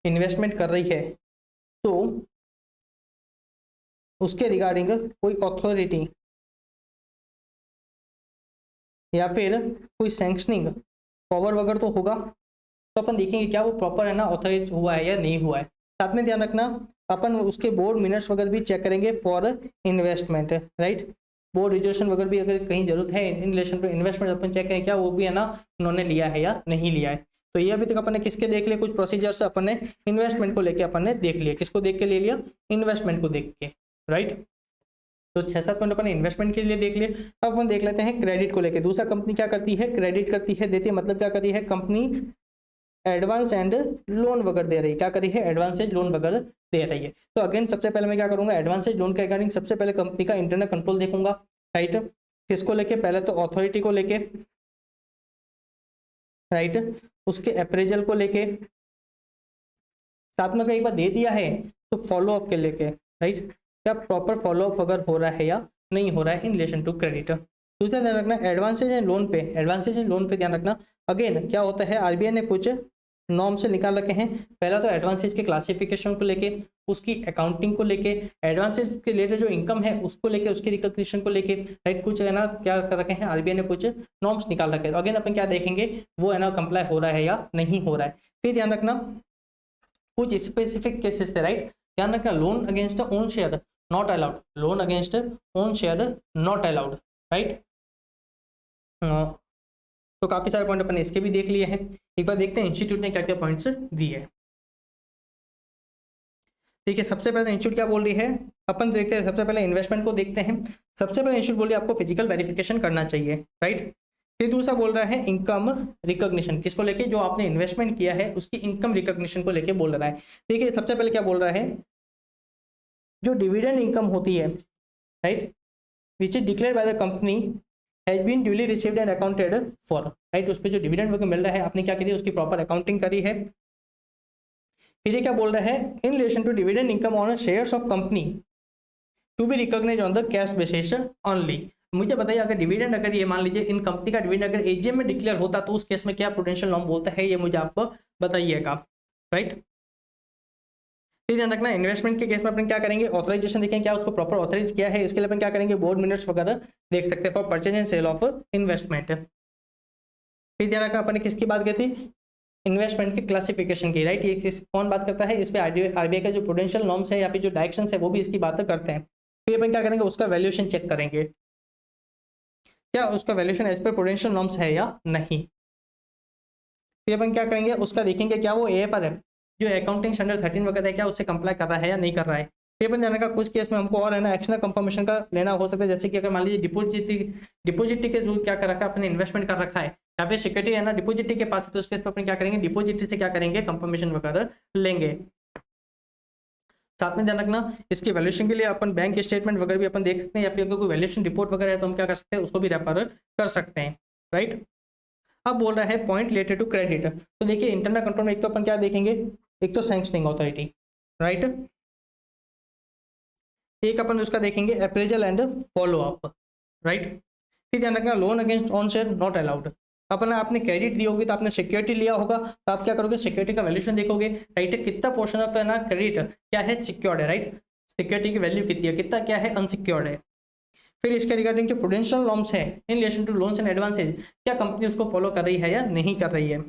S1: इन्वेस्टमेंट कर रही है तो उसके रिगार्डिंग कोई अथॉरिटी या फिर कोई सैंक्शनिंग पावर वगैरह तो होगा, तो अपन देखेंगे क्या वो प्रॉपर है ना ऑथराइज हुआ है या नहीं हुआ है। साथ में ध्यान रखना अपन उसके बोर्ड मिनट्स वगैरह भी चेक करेंगे for investment, right. Board resolution वगैरह भी अगर कहीं जरूरत है इन रिलेशन टू इन्वेस्टमेंट अपन चेक करें क्या वो भी है ना उन्होंने लिया है या नहीं लिया है। तो ये अभी तक अपन ने किसके देख लिया, कुछ प्रोसीजर्स अपन ने इन्वेस्टमेंट को लेके अपन ने देख लिया, किसको देख के ले लिया, इन्वेस्टमेंट को देख के, राइट। तो 6-7 पॉइंट अपन इन्वेस्टमेंट के लिए देख लिए। अब अपन देख लेते हैं क्रेडिट को लेके। दूसरा कंपनी क्या करती है, क्रेडिट करती है, देती है, मतलब क्या कर रही है कंपनी एडवांस एंड लोन वगैरह दे रही है, क्या करी है एडवांसेज लोन वगैरह दे रही है। तो अगेन सबसे पहले मैं क्या करूंगा, एडवांसेज लोन के अकॉर्डिंग सबसे पहले कंपनी का इंटरनल कंट्रोल देखूंगा, राइट। किसको लेके, पहले तो अथॉरिटी को लेके, राइट, उसके अप्रेजल को लेके, साथ में कई बार दे दिया है तो फॉलोअप के लेके, राइट, क्या प्रॉपर फॉलोअप अगर हो रहा है या नहीं हो रहा है इन रिलेशन टू क्रेडिट। दूसरा ध्यान रखना एडवांसेज एंड लोन पे, एडवांसेज एंड लोन पे ध्यान रखना। अगेन क्या होता है आरबीआई ने कुछ नॉर्म से निकाल रखे हैं, पहला तो एडवांसेज के क्लासिफिकेशन को लेके, उसकी अकाउंटिंग को लेके, एडवांसेज के रिलेटेड जो इनकम है उसको लेके, उसकी रिकग्निशन को लेके, राइट, कुछ है ना क्या कर रखे हैं आरबीआई ने कुछ नॉर्म्स निकाल रखे हैं। तो अगेन अपन क्या देखेंगे वो है ना कंप्लाई हो रहा है या नहीं हो रहा है। फिर ध्यान रखना कुछ स्पेसिफिक केसेस थे, राइट, ध्यान रखना loan against own share not allowed, loan against own share not allowed, right. तो काफी सारे पॉइंट अपन इसके भी देख लिए हैं। एक बार देखते हैं इंस्टीट्यूट ने क्या क्या पॉइंट्स दिए हैं। ठीक है, सबसे पहले इंस्टीट्यूट क्या बोल रही है, अपन देखते हैं सबसे पहले इन्वेस्टमेंट को देखते हैं। सबसे पहले इंस्टीट्यूट बोल रही है आपको फिजिकल वेरिफिकेशन करना चाहिए, राइट। फिर दूसरा बोल रहा है इनकम रिकॉग्निशन, किसको लेके, जो आपने इन्वेस्टमेंट किया है उसकी इनकम रिकॉग्निशन को लेके बोल रहा है। देखिए सबसे पहले क्या बोल रहा है, जो डिविडेंड इनकम होती है, right, which is declare by the company has been duly received and accounted for, right, उस पर जो डिविडेंड वगैरह मिल रहा है आपने क्या करी, उसकी प्रॉपर अकाउंटिंग करी है। फिर ये क्या बोल रहा है, in relation to dividend income on shares of company to be recognise on the cash basis only. मुझे बताइए अगर डिविडेंड अगर ये मान लीजिए इन कंपनी का डिविडेंड अगर एजीएम में डिक्लेयर होता तो उस केस में क्या प्रूडेंशियल नॉर्म बोलता है, ये मुझे आपको बताइएगा, राइट। फिर ध्यान रखना इन्वेस्टमेंट के केस में अपन क्या करेंगे, ऑथराइजेशन देखें क्या उसको प्रॉपर ऑथराइज किया है, इसके लिए अपन क्या करेंगे बोर्ड मिनट्स वगैरह देख सकते हैं for purchase and sale of investment. फिर ध्यान रखना अपन ने किसकी बात की थी, इन्वेस्टमेंट की क्लासिफिकेशन की, राइट, ये कौन बात करता है, इस पे आरबीआई का जो प्रूडेंशियल नॉर्म्स है या फिर जो डायरेक्शंस है वो भी इसकी बात करते हैं। फिर अपन क्या करेंगे उसका वैल्यूएशन चेक करेंगे, क्या उसका valuation as per prudential norms है या नहीं। फिर अपन क्या करेंगे उसका देखेंगे क्या वो एएफआर जो अकाउंटिंग स्टैंडर्ड 13 वगैरह है क्या उससे कंप्लाई कर रहा है या नहीं कर रहा है। फिर अपन जाने का कुछ केस में हमको और है ना एक्शनल कंफर्मेशन का लेना हो सकता है, जैसे कि अगर मान लीजिए डिपोजिटी के रूल क्या कर रखा है अपने इन्वेस्टमेंट कर रखा है या फिर सिक्योरिटी है ना डिपोजिटी के पास है, तो उस केस पर अपन क्या करेंगे डिपोजिटी से क्या करेंगे कंफर्मेशन वगैरह लेंगे। साथ में ध्यान रखना इसकी वैल्यूएशन के लिए अपन बैंक स्टेटमेंट वगैरह भी अपन देख सकते हैं, या फिर अगर कोई वैल्यूएशन रिपोर्ट वगैरह है तो हम क्या कर सकते हैं उसको भी रेफर कर सकते हैं, राइट। अब बोल रहा है पॉइंट रिलेटेड टू क्रेडिट, तो देखिए इंटरनल कंट्रोल में एक तो अपन क्या देखेंगे, एक तो सैंक्शनिंग अथॉरिटी, राइट, एक अपन उसका देखेंगे appraisal and follow up, right. फिर ध्यान रखना loan against on share not allowed, अपन आपने क्रेडिट दी होगी तो आपने सिक्योरिटी लिया होगा, तो आप क्या करोगे, सिक्योरिटी का वैल्यूएशन देखोगे, राइट, कितना पोर्शन ऑफ है ना क्रेडिट क्या है सिक्योर्ड है, राइट, सिक्योरिटी की वैल्यू कितनी है, कितना क्या है अनसिक्योर्ड है। फिर इसके रिगार्डिंग जो प्रूडेंशियल नॉर्म्स है in relation to loans and advances, क्या कंपनी उसको फॉलो कर रही है या नहीं कर रही है,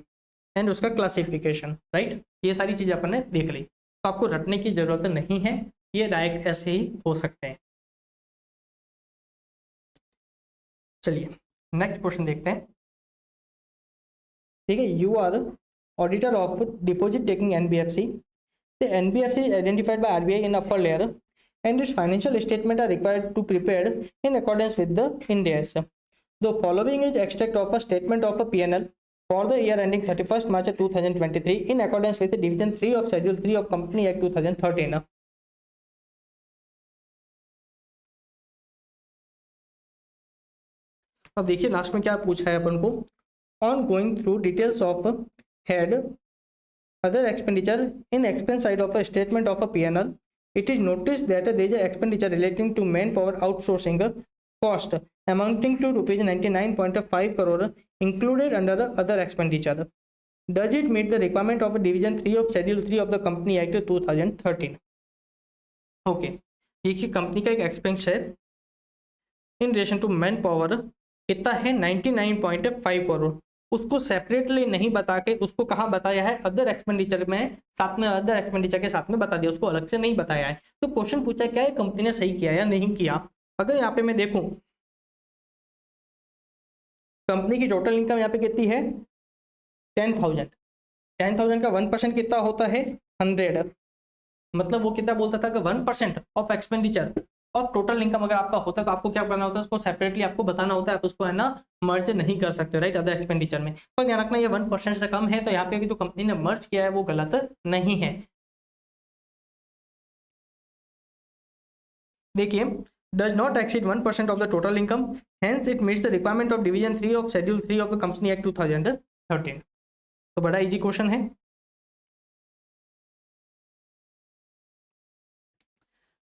S1: एंड उसका क्लासिफिकेशन, राइट, ये सारी चीजें अपन ने देख ली, तो आपको रटने की जरूरत नहीं है, ये डायरेक्ट ऐसे ही हो सकते हैं। चलिए नेक्स्ट क्वेश्चन देखते हैं, ठीक है। You are auditor of deposit taking NBFC, the NBFC is identified by RBI in upper layer and its financial statement are required to prepared in accordance with the Ind AS. The following is extract of a statement of a P&L for the year ending 31st March 2023 in accordance with Division 3 of Schedule 3 of Company Act 2013. अब देखिए last में क्या पूछा है अपन को, on going through details of head other expenditure in expense side of a statement of a P&L, it is noticed that there is an expenditure relating to manpower outsourcing cost amounting to rupees 99.5 crore included under the other expenditure. Does it meet the requirement of Division 3 of Schedule 3 of the Company Act 2013? Okay, देखिए company का एक expense है in relation to man power कितना है 99.5 करोड़, उसको separately नहीं बता के उसको कहाँ बताया है अदर एक्सपेंडिचर में, साथ में अदर एक्सपेंडिचर के साथ में बता दिया, उसको अलग से नहीं बताया है। तो क्वेश्चन पूछा क्या है कंपनी ने सही किया या नहीं किया। अगर यहाँ पे मैं देखूं कंपनी की टोटल इनकम यहाँ पे कितनी है 10,000, 10,000 का 1% कितना होता है 100, मतलब वो कितना बोलता था कि 1% of expenditure of total income अगर आपका होता है तो आपको क्या करना होता है, उसको सेपरेटली आपको बताना होता है, आप उसको है ना मर्ज नहीं कर सकते, राइट, अदर एक्सपेंडिचर में। पर ध्यान रखना ये 1% से कम है, तो यहाँ पे जो कंपनी ने मर्ज किया है वो गलत नहीं है। देखिए does not exceed 1% of the total income, hence it meets the requirement of Division 3 of Schedule 3 of the Company Act 2013। तो बड़ा इजी क्वेश्चन है।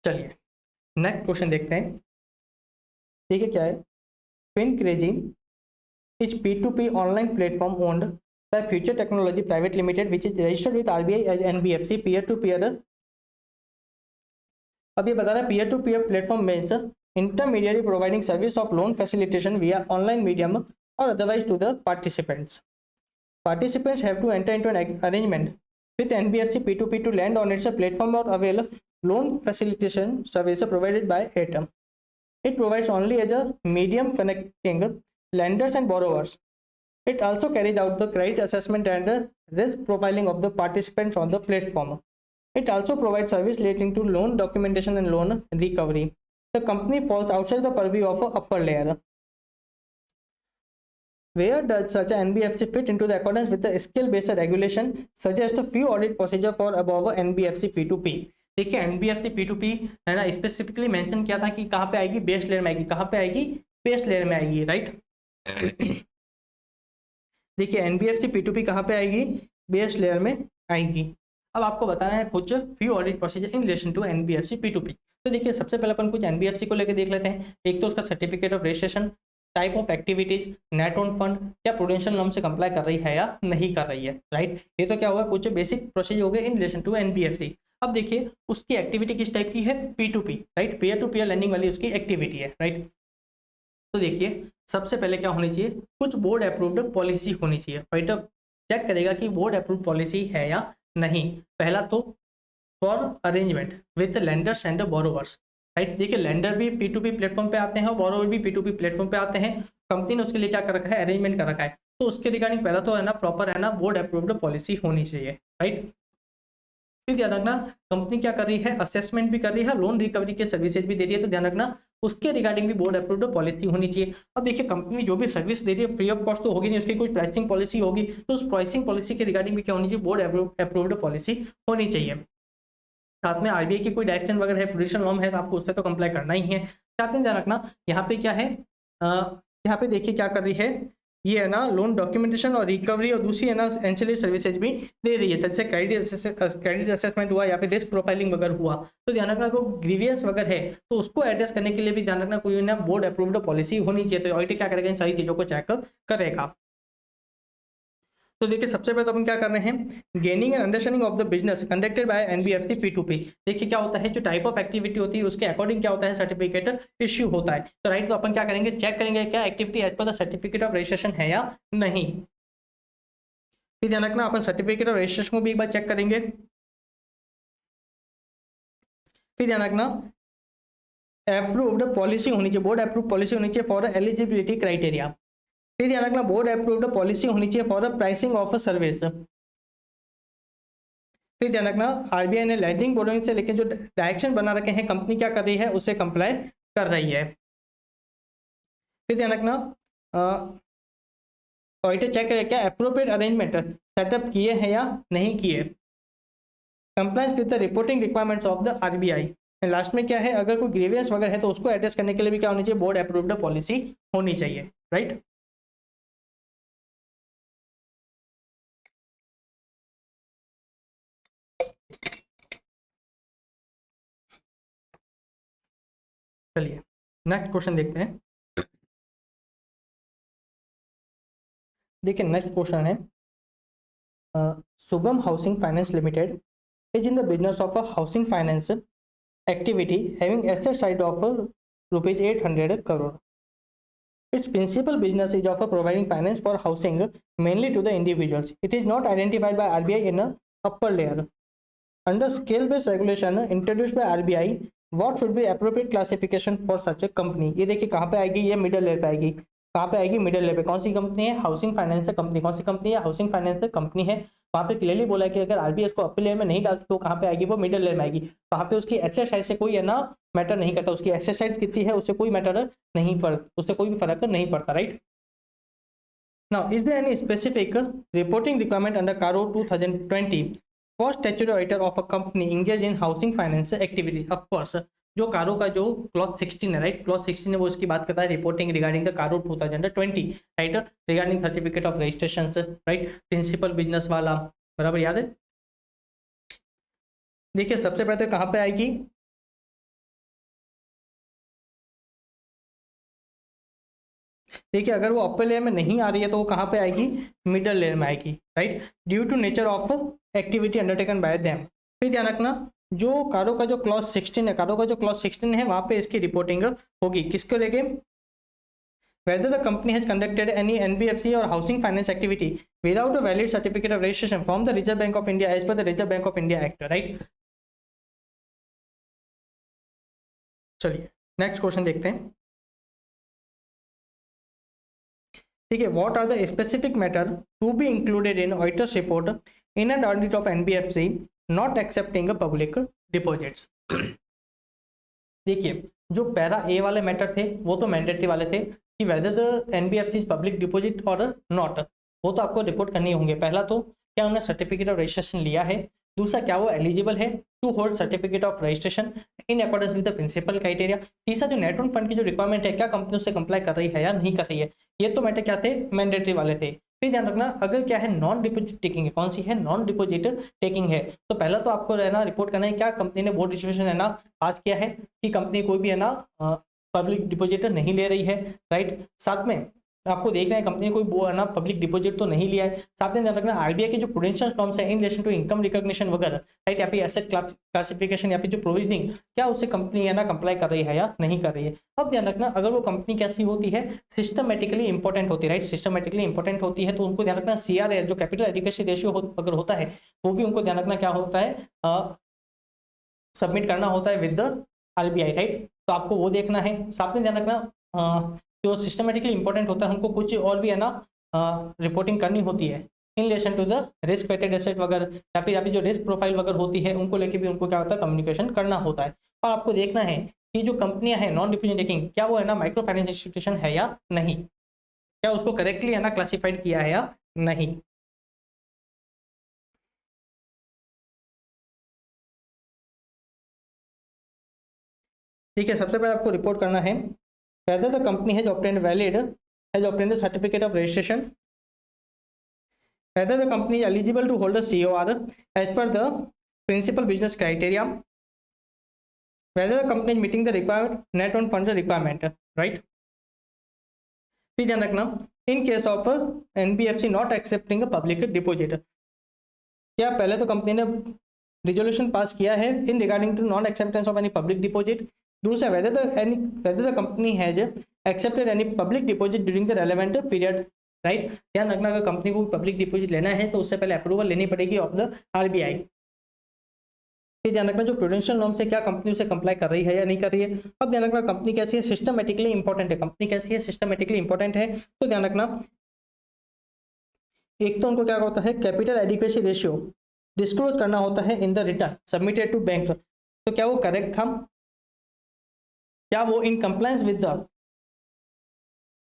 S1: चलिए नेक्स्ट क्वेश्चन देखते हैं, ठीक है, क्या है, FinCrazy is P2P online platform owned by Future Technology Private Limited which is registered with RBI as NBFC peer to peer। अब ये बता रहा है peer to peer platform means intermediary providing service of loan facilitation via online medium or otherwise to the participants. Participants have to enter into an arrangement with NBFC P2P to lend on its platform or avail loan facilitation service provided by it. It provides only as a medium connecting lenders and borrowers. It also carries out the credit assessment and risk profiling of the participants on the platform. It also provides service relating to loan documentation and loan recovery. The company falls outside the purview of an upper layer. Where does such an NBFC fit into the accordance with the skill-based regulation? Suggest a few audit procedure for above NBFC P2P. देखिए NBFC P2P है ना, specifically mention किया था कि कहाँ पे आएगी, base layer में आएगी, कहाँ पे आएगी, बेस लेयर में आएगी, राइट। देखिए एनबीएफसी P2P कहाँ पे आएगी, बेस लेयर में आएगी। अब आपको बताना है कुछ few audit procedure in relation to NBFC P2P। तो देखिए सबसे पहले अपन कुछ एनबीएफसी को लेकर देख लेते हैं। एक तो उसका certificate of registration, type of activities, net on fund, क्या प्रूडेंशियल नॉर्म से कंप्लाई कर रही है या नहीं कर रही है, राइट। ये तो क्या होगा कुछ बेसिक प्रोसीजर हो गए इन रिलेशन टू एनबीएफसी। अब देखिए उसकी एक्टिविटी किस टाइप की है, P2P, right, peer to peer lending वाली उसकी एक्टिविटी है, राइट। तो देखिए सबसे पहले क्या होनी चाहिए, कुछ बोर्ड अप्रूव्ड पॉलिसी होनी चाहिए, राइट। चेक करेगा कि बोर्ड अप्रूव्ड पॉलिसी है या नहीं। पहला तो for arrangement with lenders and borrowers, right. देखिए लेंडर भी P2P प्लेटफॉर्म पे आते हैं और बोरोवर भी P2P प्लेटफॉर्म पे आते हैं। कंपनी ने उसके लिए क्या कर रखा है, अरेंजमेंट कर रखा है। तो उसके रिगार्डिंग पहला तो है ना प्रॉपर है ना बोर्ड अप्रूव्ड पॉलिसी होनी चाहिए, राइट। फिर ध्यान रखना कंपनी क्या कर रही है, असेसमेंट भी कर रही है, लोन रिकवरी के सर्विसेज भी दे रही है, तो ध्यान रखना उसके रिगार्डिंग भी बोर्ड अप्रूव्ड पॉलिसी होनी चाहिए। अब देखिए कंपनी जो भी सर्विस दे रही है फ्री ऑफ कॉस्ट तो होगी नहीं, उसकी कोई प्राइसिंग पॉलिसी होगी, तो उस प्राइसिंग पॉलिसी के रिगार्डिंग भी क्या होनी चाहिए, बोर्ड अप्रूव्ड पॉलिसी होनी चाहिए। साथ में आरबीआई की कोई डायरेक्शन वगैरह है, प्रूडेंशियल नॉर्म है, तो आपको उससे तो कंप्लाई करना ही है। साथ में ध्यान रखना यहाँ पे क्या है, यहाँ पे देखिए क्या कर रही है ये है ना लोन डॉक्यूमेंटेशन और रिकवरी, और दूसरी है ना एंसिलरी सर्विसेज भी दे रही है, जैसे क्रेडिट असेसमेंट हुआ या फिर रिस्क प्रोफाइलिंग वगैरह हुआ। तो ध्यान रखना को ग्रीवियंस वगैरह है तो उसको एड्रेस करने के लिए भी ध्यान रखना कोई ना बोर्ड अप्रूव्ड पॉलिसी होनी चाहिए। तो ऑडिट क्या करेगा, इन सारी चीजों को चेक करेगा। तो देखिए सबसे पहले तो अपन क्या कर रहे हैं, gaining and understanding of the business conducted by NBFC P2P। देखिए क्या होता है, जो टाइप ऑफ एक्टिविटी होती है उसके अकॉर्डिंग क्या होता है, सर्टिफिकेट इश्यू होता है। तो राइट, तो अपन क्या करेंगे, चेक करेंगे क्या activity as per the certificate of registration है या नहीं। फिर ध्यान रखना अपन सर्टिफिकेट ऑफ रजिस्ट्रेशन को भी एक बार चेक करेंगे। फिर ध्यान रखना अप्रूव्ड पॉलिसी होनी चाहिए, बोर्ड अप्रूव पॉलिसी होनी चाहिए फॉर एलिजिबिलिटी क्राइटेरिया। फिर ध्यान रखना बोर्ड अप्रूव्ड पॉलिसी होनी चाहिए फॉर प्राइसिंग ऑफ सर्विस। फिर ध्यान रखना आरबीआई ने लैंडिंग बोरोइंग से लेकर जो डायरेक्शन बना रखे हैं कंपनी क्या कर रही है उससे कंप्लाई कर रही है। फिर ध्यान रखना ऑडिटर चेक करें क्या अप्रोप्रिएट अरेंजमेंट सेटअप किए हैं या नहीं किए, compliance with the reporting requirements of the RBI. Last में क्या है, अगर कोई ग्रीवियंस वगैरह है तो उसको एड्रेस करने के लिए भी क्या होनी चाहिए, बोर्ड अप्रूव्ड पॉलिसी होनी चाहिए। राइट, चलिए नेक्स्ट क्वेश्चन देखते हैं। देखिए नेक्स्ट क्वेश्चन है Shubham housing finance limited is in the business of a housing finance activity having asset side of rupees 800 crore. Its principal business is of providing finance for housing mainly to the individuals. It is not identified by RBI in a upper layer. Under scale-based regulation introduced by RBI, what should be appropriate classification for such a company? ये देखिए कहाँ पे आएगी, ये middle layer पे आएगी। कहाँ पे आएगी, मिडिल लेयर पे। कौन सी कंपनी है, हाउसिंग फाइनेंस कंपनी। कौन सी कंपनी है, हाउसिंग फाइनेंस कंपनी है। वहाँ पे क्लियरली बोला है कि अगर आरबीआई इसको अपर लेयर में नहीं डालती तो कहाँ पे आएगी, वो मिडिल लेयर में आएगी। वहाँ पे उसकी एसेट साइड से कोई है ना मैटर नहीं करता, उसकी एसेट साइड कितनी है उससे कोई मैटर नहीं, फर्क उससे कोई भी फर्क नहीं पड़ता। Right, now is there any specific reporting requirement under CARO 2020 for statutory auditor of a company engage in housing finance activity. Of course जो कारो का जो क्लॉज 16 है, राइट, क्लॉज 16 है वो इसकी बात करता है reporting regarding the CARO 2020, right, regarding certificate of registration, right, principal business वाला, बराबर याद है। देखिए सबसे पहले तो कहाँ पे आएगी, देखिए अगर वो अपर लेयर में नहीं आ रही है तो वो कहाँ पे आएगी, मिडल लेयर में आएगी। Right, due to nature of activity undertaken by them. फिर ध्यान रखना जो कारो का जो क्लॉज 16 है, कारो का जो क्लॉज 16 है वहां पे इसकी रिपोर्टिंग होगी किसको लेके, whether the company has conducted any NBFC or housing finance activity without a valid certificate of registration from the Reserve Bank of India as per the Reserve Bank of India Act, right। चलिए next question देखते हैं। ठीक है, what are the specific matter to be included in auditor's report in an audit of NBFC not accepting public deposits. देखिए जो para ए वाले matter थे वो तो मैंडेटरी वाले थे कि weather the NBFC is public deposit और नॉट, वो तो आपको रिपोर्ट करनी होंगे। पहला तो क्या उन्होंने सर्टिफिकेट ऑफ रजिस्ट्रेशन लिया है, दूसरा क्या वो एलिजिबल है to hold certificate of registration in accordance with the principal criteria, तीसरा जो नेट ऑन फंड की जो रिक्वायरमेंट है क्या कंपनी उससे कंप्लाई कर रही है या नहीं कर रही है। ये तो मैटर क्या थे, मैंडेटरी वाले थे। फिर ध्यान रखना अगर क्या है नॉन डिपोजिट टेकिंग है, कौन सी है, नॉन डिपोजिट टेकिंग है, तो पहला तो आपको रहना रिपोर्ट करना है क्या कंपनी ने बोर्ड रजिस्ट्रेशन है ना पास किया है, कि कंपनी कोई भी है ना पब्लिक डिपोजिट नहीं ले रही है। राइट, साथ में आपको देखना है कंपनी कोई वो है ना पब्लिक डिपॉजिट तो नहीं लिया है। साथ में ध्यान रखना आरबीआई के जो प्रूडेंशियल नॉर्म्स है in relation to income recognition वगैरह, राइट, या फिर एसेट क्लासिफिकेशन या फिर जो प्रोविजनिंग क्या उससे कंपनी है ना कंप्लाई कर रही है या नहीं कर रही है। अब ध्यान रखना अगर वो कंपनी कैसी होती है, सिस्टमेटिकली इंपॉर्टेंट होती है, राइट, सिस्टमेटिकली इंपॉर्टेंट होती है तो उनको ध्यान रखना CRA जो कैपिटल एडिक्वेसी रेशियो अगर होता है वो भी उनको ध्यान रखना क्या होता है, सबमिट करना होता है विद द आरबीआई। राइट, तो आपको वो देखना है। साथ में ध्यान रखना जो सिस्टमेटिकली इंपॉर्टेंट होता है उनको कुछ और भी है ना रिपोर्टिंग करनी होती है in relation to the risk weighted asset वगैरह या फिर जो रिस्क प्रोफाइल वगैरह होती है उनको लेके भी उनको क्या होता है कम्युनिकेशन करना होता है। और आपको देखना है कि जो कंपनियां हैं नॉन डिपोजिट टेकिंग क्या वो है ना माइक्रो फाइनेंस इंस्टीट्यूशन है या नहीं, क्या उसको करेक्टली है ना क्लासिफाइड किया है या नहीं। ठीक है, सबसे पहले आपको रिपोर्ट करना है whether the company has obtained valid has obtained the certificate of registration, whether the company is eligible to hold a COR as per the principal business criteria, whether the company is meeting the required net owned funds requirement, right? फिर ध्यान रखना, in case of NBFC not accepting a public deposit, क्या पहले तो company ने resolution pass किया है in regarding to non acceptance of any public deposit. दूसरा, whether the company has accepted any public deposit during the relevant period, right. ध्यान रखना, अगर कंपनी को पब्लिक डिपॉजिट लेना है तो उससे पहले अप्रूवल लेनी पड़ेगी ऑफ द आरबीआई। फिर ध्यान रखना, जो प्रूडेंशियल नॉर्म से क्या कंपनी उसे कंप्लाई कर रही है या नहीं कर रही है। अब ध्यान रखना, कंपनी कैसी है, सिस्टमेटिकली इंपॉर्टेंट है। कंपनी कैसी है, सिस्टमेटिकली इंपॉर्टेंट है। तो ध्यान रखना, एक तो उनको क्या होता है, कैपिटल एडिक्वेसी रेशियो डिस्क्लोज करना होता है in the return submitted to bank. तो क्या वो करेक्ट था, क्या वो in compliance with the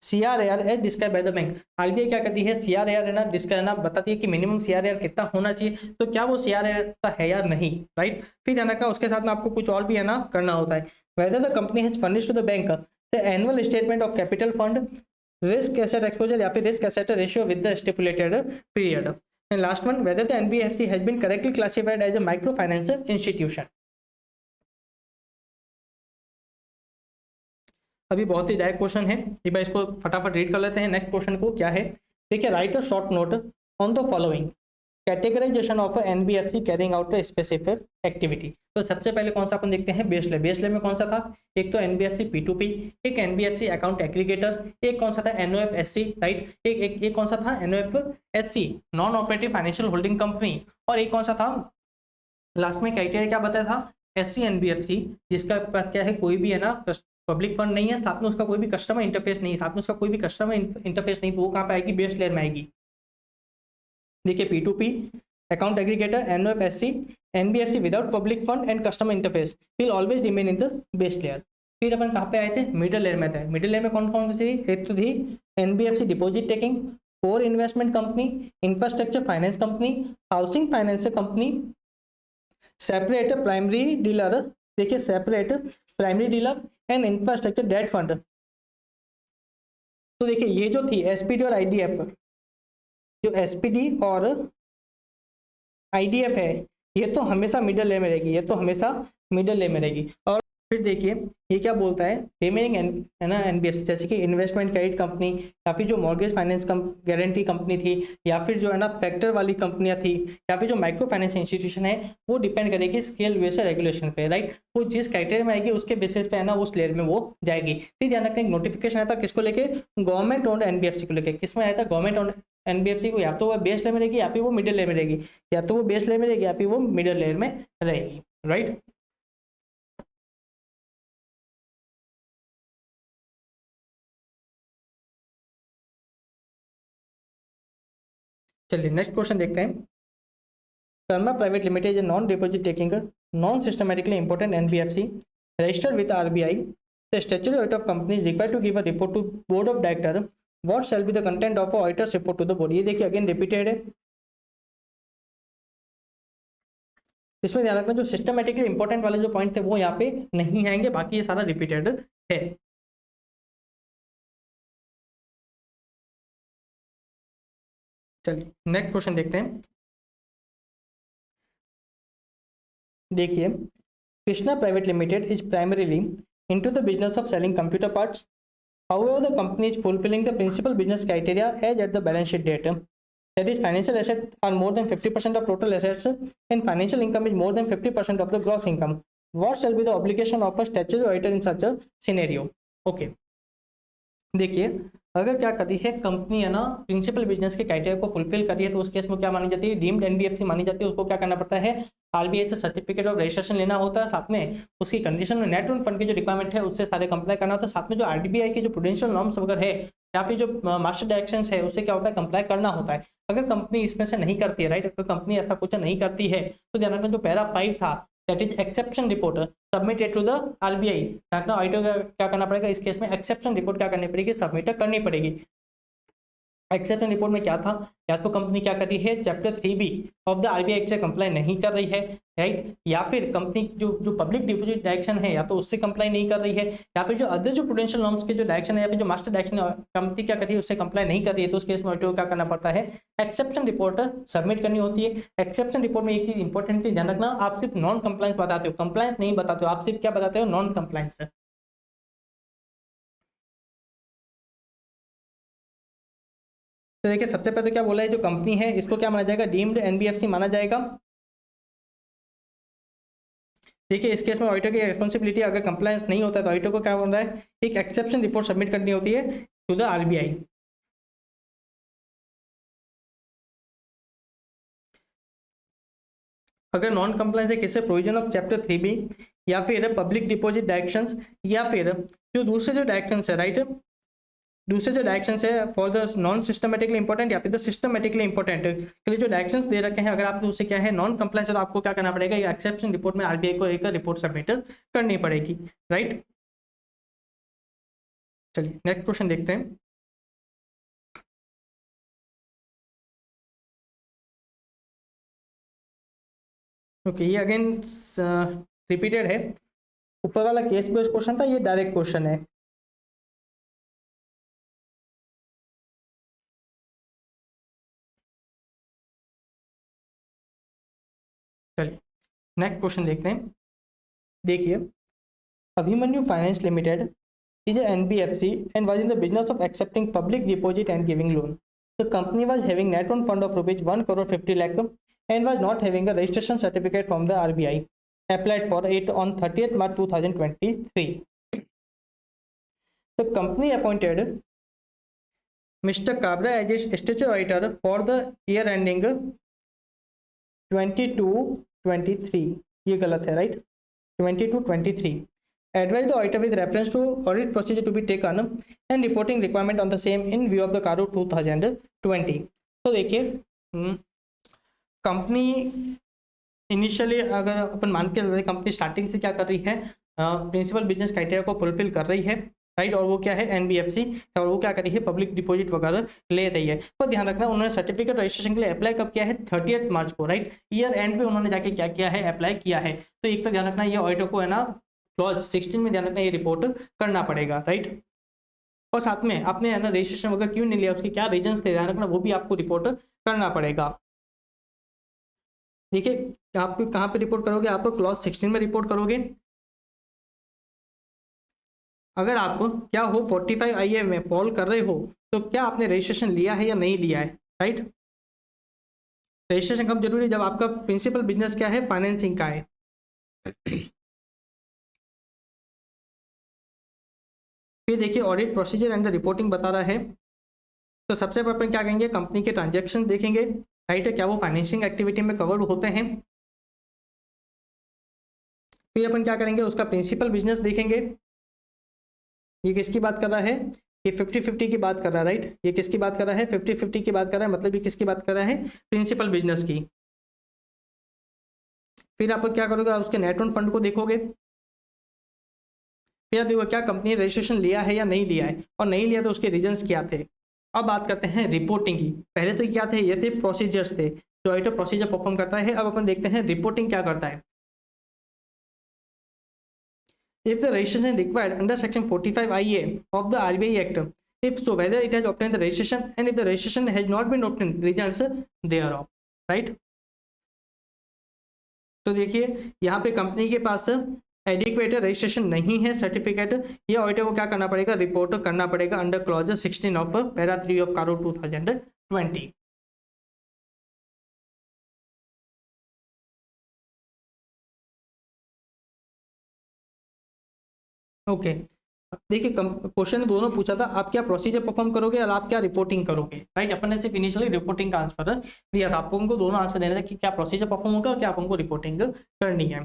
S1: CRAR as describe by the bank. RBI क्या कहती है, CRAR है ना, डिस्क्राइब बताती है कि मिनिमम CRAR कितना होना चाहिए, तो क्या वो CRAR है या नहीं, राइट। फिर ध्यान रखना, उसके साथ में आपको कुछ और भी है ना करना होता है, whether the company has furnished to the bank the annual statement of capital fund, risk asset exposure या फिर risk asset ratio with the stipulated period. And last one, whether the NBFC has been correctly classified as a micro finance institution. अभी बहुत ही direct question है, एक बार इसको फटाफट read कर लेते हैं। नेक्स्ट क्वेश्चन को क्या है, देखिए, write a short note on the following categorisation of NBFC carrying out a specific activity. तो सबसे पहले कौन सा अपन देखते हैं, बेस ले। बेस ले में कौन सा था, एक तो एनबीएफसी P2P, एक एनबीएफसी अकाउंट एग्रीगेटर, एक कौन सा था NOFSC, राइट। एक कौन सा था NOFSC non operative financial holding company, और एक कौन सा था लास्ट में क्राइटेरिया क्या बताया था, SC एनबीएफसी, जिसका पास क्या है, कोई भी है ना पब्लिक फंड नहीं है, साथ में उसका कोई भी कस्टमर इंटरफेस नहीं है, साथ में उसका कोई भी कस्टमर इंटरफेस नहीं, तो वो कहाँ पे आएगी, बेस लेयर में आएगी। देखिए, P2P account aggregator, NOFSC, NBFC without public fund and customer interface will always remain in the base layer. फिर अपन कहाँ पे आए थे, मिडिल लेयर में थे। मिडिल लेयर में कौन कौन सी, एक तो थी NBFC deposit taking, core investment company, infrastructure finance company, housing finance company, separate primary dealer, देखिए separate primary dealer and infrastructure debt fund. तो देखिए, ये जो थी SPD और IDF, जो SPD और IDF है, ये तो हमेशा मिडिल लेयर में रहेगी, ये तो हमेशा मिडिल लेयर में रहेगी। और फिर देखिए ये क्या बोलता है, रिमेनिंग है ना एनबीएफसी, जैसे कि इन्वेस्टमेंट क्रेडिट कंपनी, या फिर जो मॉर्गेज फाइनेंस गारंटी कंपनी थी, या फिर जो है ना फैक्टर वाली कंपनियां थी, या फिर जो माइक्रो फाइनेंस इंस्टीट्यूशन है, वो डिपेंड करेगी स्केल बेस रेगुलेशन पे, राइट। वो जिस क्राइटेरिया में आएगी उसके बेसिस पे है ना उस लेयर में वो जाएगी। फिर ध्यान रखना, एक नोटिफिकेशन आया था किसको लेके, गवर्नमेंट ओन्ड एनबीएफसी को लेके। किसमें आया था, गवर्नमेंट ओन्ड एनबीएफसी को, या तो वो बेस लेयर में रहेगी या फिर वो मिडिल लेयर में रहेगी, या तो वो बेस लेयर में रहेगी या फिर वो मिडिल लेयर में रहेगी, राइट। चलिए नेक्स्ट क्वेश्चन देखते हैं। Karma private limited is non deposit taking non systematically important NBFC registered with RBI. The statutory audit of company is required to give a report to board of director. What shall be the content of auditor's report to the board. ये देखिए again repeated है, इसमें ध्यान रखना जो systematically important वाले जो point थे वो यहाँ पे नहीं आएंगे, बाकी ये सारा रिपीटेड है। चलिए नेक्स्ट क्वेश्चन देखते हैं। देखिए, Krishna private limited is primarily into the business of selling computer parts. However, the company is fulfilling the principal business criteria as at the balance sheet date. That is, financial assets are more than 50% of total assets and financial income is more than 50% of the gross income. What shall be the obligation of a statutory auditor in such a scenario? Okay. देखिए, अगर क्या कर रही है company है ना principal business के criteria को फुलफिल कर रही है, तो उस केस में क्या मानी जाती है, डीम्ड एनबीएफसी मानी जाती है। उसको क्या करना पड़ता है, आरबीआई से सर्टिफिकेट ऑफ रजिस्ट्रेशन लेना होता है, साथ में उसकी कंडीशन में नेट ओन फंड की जो रिक्वायरमेंट है उससे सारे कंप्लाई करना होता है, साथ में जो आरबीआई के जो प्रूडेंशियल नॉर्म्स वगैरह है या फिर जो मास्टर डायरेक्शंस है उससे क्या होता है, कंप्लाई करना होता है। अगर कंपनी इसमें से नहीं करती है, राइट, अगर कंपनी ऐसा कुछ नहीं करती है, तो ध्यान रखना जो पैरा 5 था, that is exception report submitted to the RBI. Auditor क्या करना पड़ेगा इस केस में, एक्सेप्शन रिपोर्ट क्या करनी पड़ेगी, सबमिट करनी पड़ेगी। एक्सेप्शन रिपोर्ट में क्या था, या तो कंपनी क्या कर रही है, chapter 3B of the RBI act से कंप्लाई नहीं कर रही है, राइट, या फिर कंपनी जो पब्लिक डिपॉजिट डायरेक्शन है या तो उससे कंप्लाई नहीं कर रही है, या फिर जो अदर जो प्रूडेंशियल नॉर्म्स के जो डायरेक्शन है या फिर जो मास्टर डायरेक्शन कंपनी क्या कर रही है उससे कंप्लाई नहीं कर रही है, तो उस केस में ऑडिटर को क्या करना पड़ता है, एक्सेप्शन रिपोर्ट सबमिट करनी होती है। एक्सेप्शन रिपोर्ट में एक चीज इंपॉर्टेंट ध्यान रखना, आप सिर्फ नॉन कंप्लायंस बताते हो, कंप्लायंस नहीं बताते हो, आप सिर्फ क्या बताते हो, नॉन कंप्लायंस। तो देखिए सबसे पहले तो क्या बोला है, जो कंपनी है इसको क्या माना जाएगा, डीम्ड एनबीएफसी माना जाएगा। देखिए इस केस में ऑडिटर की रिस्पॉन्सिबिलिटी, अगर कंप्लायंस नहीं होता है तो ऑडिटर को क्या होता है, एक एक्सेप्शन रिपोर्ट सबमिट करनी होती है टू द आरबीआई। अगर नॉन कंप्लायंस है किससे, प्रोविजन ऑफ चैप्टर 3B या फिर पब्लिक डिपॉजिट डायरेक्शंस, या फिर जो दूसरे जो डायरेक्शंस है, राइट, दूसरे जो डायरेक्शंस है for the non systematically important या फिर द सिस्टमेटिकली इंपॉर्टेंट के लिए जो डायरेक्शंस दे रखे हैं, अगर आपने उससे क्या है नॉन कंप्लायंस है तो आपको क्या करना पड़ेगा, एक्सेप्शन रिपोर्ट में आरबीआई को एक रिपोर्ट सबमिट करनी पड़ेगी, राइट। चलिए नेक्स्ट क्वेश्चन देखते हैं। ओके ये अगेन रिपीटेड है, ऊपर वाला केस बेस्ड क्वेश्चन था, ये डायरेक्ट क्वेश्चन है। चलिए नेक्स्ट क्वेश्चन देखते हैं। देखिए Abhimanyu Finance Limited is a NBFC and was in the business of accepting public deposit and giving loan. The company was having net own fund of rupees 1 crore 50 lakh and was not having a registration certificate from the RBI. Applied for it on 30th March 2023. The company appointed Mr. Kabra as its statutory auditor for the year ending 22-23. ये गलत है, right, 22-23. Advise the auditor with reference to audit procedure to be taken and reporting requirement on the same in view of the CARO 2020. तो देखिए company initially अगर अपन मान के चलते, company starting से क्या कर रही है, प्रिंसिपल बिजनेस क्राइटेरिया को फुलफिल कर रही है, राइट, और वो क्या है एनबीएफसी, और वो क्या कर रही है पब्लिक डिपॉजिट वगैरह ले रही है। तो ध्यान रखना उन्होंने सर्टिफिकेट रजिस्ट्रेशन के लिए अप्लाई कब किया है, 30 मार्च को, राइट, ईयर एंड पे उन्होंने जाके क्या किया है, अप्लाई किया है। तो एक तो ध्यान रखना ये ऑडिटर को है ना क्लॉज 16 में ध्यान रखना ये रिपोर्ट करना पड़ेगा, राइट, और साथ में आपने है ना रजिस्ट्रेशन वगैरह क्यों नहीं लिया, उसके क्या रीजंस थे, ध्यान रखना वो भी आपको रिपोर्ट करना पड़ेगा। देखिए आप कहाँ पे रिपोर्ट करोगे, आप क्लॉज 16 में रिपोर्ट करोगे। अगर आप क्या हो 45 IA में फॉल कर रहे हो तो क्या आपने रजिस्ट्रेशन लिया है या नहीं लिया है, राइट। रजिस्ट्रेशन कब जरूरी है, जब आपका प्रिंसिपल बिजनेस क्या है, फाइनेंसिंग का है। फिर देखिए audit procedure and the reporting बता रहा है। तो सबसे पहले अपन क्या करेंगे, कंपनी के ट्रांजैक्शन देखेंगे, राइट है, क्या वो फाइनेंशिंग एक्टिविटी में कवर होते हैं। फिर अपन क्या करेंगे, उसका प्रिंसिपल बिजनेस देखेंगे, ये किसकी बात कर रहा है, ये 50-50 की बात कर रहा है, राइट, ये किसकी बात कर रहा है, 50-50 की बात कर रहा है, मतलब ये किसकी बात कर रहा है, प्रिंसिपल बिजनेस की। फिर आप क्या करोगे, उसके नेट ऑन फंड को देखोगे, फिर देखो क्या कंपनी ने रजिस्ट्रेशन लिया है या नहीं लिया है, और नहीं लिया तो उसके रीजंस क्या थे। अब बात करते हैं रिपोर्टिंग की। पहले तो क्या थे, ये थे प्रोसीजर्स थे जो ऑडिटर प्रोसीजर परफॉर्म करता है। अब अपन देखते हैं रिपोर्टिंग क्या करता है। If the registration required under section 45 IA of the RBI Act, if so whether it has obtained the registration, and if the registration has not been obtained, reasons thereof, right। तो देखिए यहाँ पे company के पास adequate registration नहीं है certificate, ये auditor को क्या करना पड़ेगा, रिपोर्ट करना पड़ेगा under clause 16 of para 3 of कारो 2020। ओके देखिए क्वेश्चन ने दोनों पूछा था, आप क्या प्रोसीजर परफॉर्म करोगे और आप क्या रिपोर्टिंग करोगे, राइट। अपन ने सिर्फ इनिशियली रिपोर्टिंग का आंसर दिया था, आपको उनको दोनों आंसर देने थे कि क्या प्रोसीजर परफॉर्म होगा और क्या आपको रिपोर्टिंग करनी है।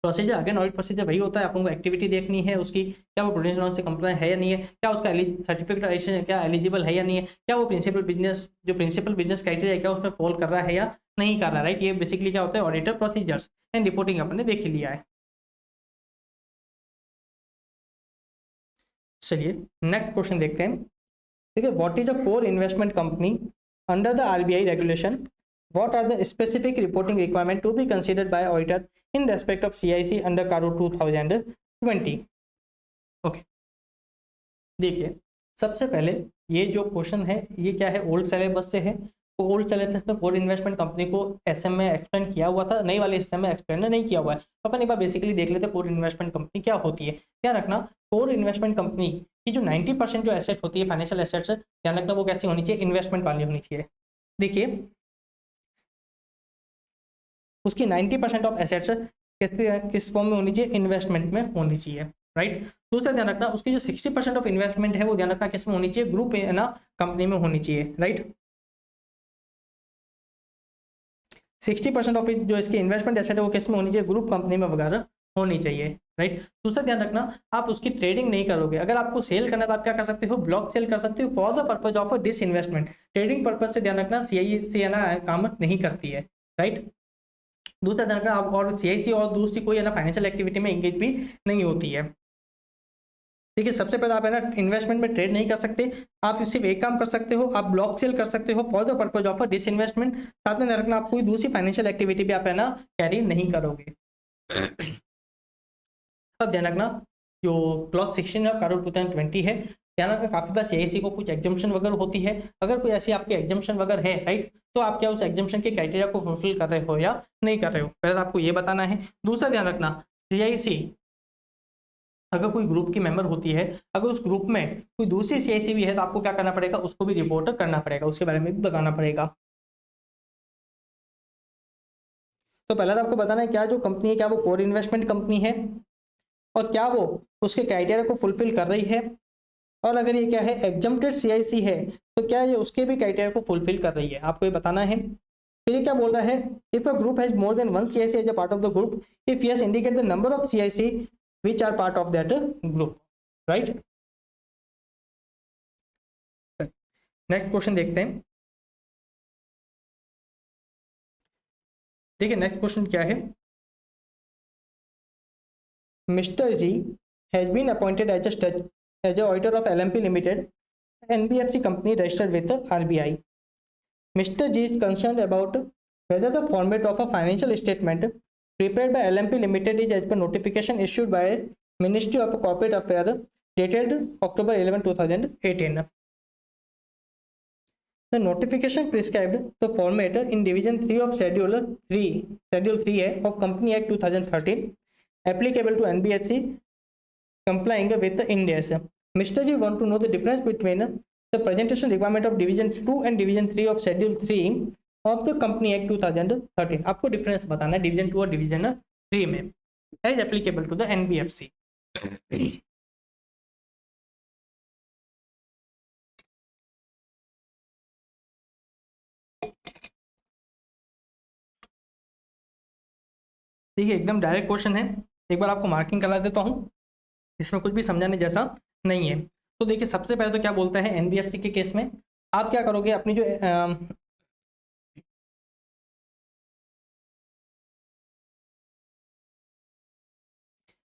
S1: प्रोसीजर अगेन ऑडिट प्रोसीजर वही होता है, आपको एक्टिविटी देखनी है उसकी, क्या वो प्रूडेंशियल नॉर्म से कंप्लायंट है या नहीं है, क्या उसका सर्टिफिकेट रजिस्ट्रेशन क्या एलिजिबल है या नहीं है, क्या वो प्रिंसिपल बिजनेस क्राइटेरिया है क्या उसमें फॉल कर रहा है या नहीं कर रहा है, राइट। ये बेसिकली क्या होता है ऑडिटर प्रोसीजर्स एंड रिपोर्टिंग अपन ने देख लिया है। चलिए नेक्स्ट क्वेश्चन देखते हैं। ठीक है, what is a core investment company under the RBI regulation, what are the specific reporting requirement to be considered by auditor in respect of CIC under CARO 2020। Okay, देखिए सबसे पहले ये जो क्वेश्चन है ये क्या है, ओल्ड सिलेबस से है। तो ओल्ड सिलेबस में कोर इन्वेस्टमेंट कंपनी को एसएम में एक्सप्लेन किया हुआ था, नई वाले एसएम में एक्सप्लेन नहीं किया हुआ है। तो अपन एक बार बेसिकली देख लेते हैं कोर इन्वेस्टमेंट कंपनी क्या होती है। ध्यान रखना, कोर इन्वेस्टमेंट कंपनी की जो 90% जो एसेट होती है फाइनेंशियल एसेट्स, ध्यान रखना वो कैसी होनी चाहिए, इन्वेस्टमेंट वाली होनी चाहिए। देखिए उसकी 90% ऑफ एसेट्स किस फॉर्म में होनी चाहिए, इन्वेस्टमेंट में होनी चाहिए, राइट। दूसरा ध्यान रखना उसकी जो 60% ऑफ इन्वेस्टमेंट है वो ध्यान रखना किस में होनी चाहिए, ग्रुप है ना कंपनी में होनी चाहिए, राइट। 60% ऑफ जो इसकी इन्वेस्टमेंट एसेट है वो किस में होनी चाहिए, ग्रुप कंपनी में वगैरह होनी चाहिए, राइट। दूसरा ध्यान रखना आप उसकी ट्रेडिंग नहीं करोगे, अगर आपको सेल करना है तो आप क्या कर सकते हो, ब्लॉक सेल कर सकते हो for the purpose of disinvestment. Trading purpose से ध्यान रखना सीआईसी है ना काम नहीं करती है, राइट। दूसरा ध्यान रखना आप और सीआईसी और दूसरी कोई है ना फाइनेंशियल एक्टिविटी में एंगेज भी नहीं होती है। देखिए सबसे पहले आप है ना इन्वेस्टमेंट में ट्रेड नहीं कर सकते, आप सिर्फ एक काम कर सकते हो, आप ब्लॉक सेल कर सकते हो for the purpose of disinvestment. साथ में ध्यान रखना आप कोई दूसरी फाइनेंशियल एक्टिविटी भी आप है ना कैरी नहीं करोगे। अब ध्यान रखना जो क्लॉज 16 ऑफ कानून 2020 है, ध्यान रखना काफी बार सीआईसी को कुछ एग्जाम्पशन वगैरह होती है, अगर कोई ऐसी आपकी एग्जाम्पशन वगैरह है, राइट, तो आप क्या उस एग्जाम्पशन के क्राइटेरिया को फुलफिल कर रहे हो या नहीं कर रहे हो, पहले तो आपको ये बताना है। दूसरा ध्यान रखना सीआईसी अगर कोई ग्रुप की मेंबर होती है, अगर उस ग्रुप में कोई दूसरी सीआईसी भी है तो आपको क्या करना पड़ेगा, उसको भी रिपोर्ट करना पड़ेगा, उसके बारे में भी बताना पड़ेगा। तो पहला तो आपको बताना है क्या जो कंपनी है क्या वो कोर इन्वेस्टमेंट कंपनी है और क्या वो उसके क्राइटेरिया को फुलफिल कर रही है, और अगर ये क्या है एग्जम्प्टेड सीआईसी है तो क्या ये उसके भी क्राइटेरिया को फुलफिल कर रही है, आपको ये बताना है। फिर ये क्या बोल रहा है, if a group has more than one CIC as a part of the group, if yes indicate the number of CIC which are part of that group, right। Next question देखते हैं। देखिए नेक्स्ट क्वेश्चन क्या है, mister G has been appointed as a auditor of LMP limited NBFC company registered with RBI. Mister G is concerned about whether the format of a financial statement prepared by LMP Limited is as per notification issued by Ministry of Corporate Affairs dated October 11, 2018. The notification prescribed the format in Division 3 of Schedule 3 of Company Act 2013 applicable to NBFC complying with the Ind AS. Mr. G want to know the difference between the presentation requirement of Division 2 and Division 3 of Schedule 3 of the company act 2013। आपको difference बताना है division 2 और division 3 में as applicable to the NBFC. देखिए एकदम direct question है, एक बार आपको मार्किंग करा देता हूं, इसमें कुछ भी समझाने जैसा नहीं है। तो देखिए सबसे पहले तो क्या बोलता है एनबीएफसी के केस में आप क्या करोगे, अपनी जो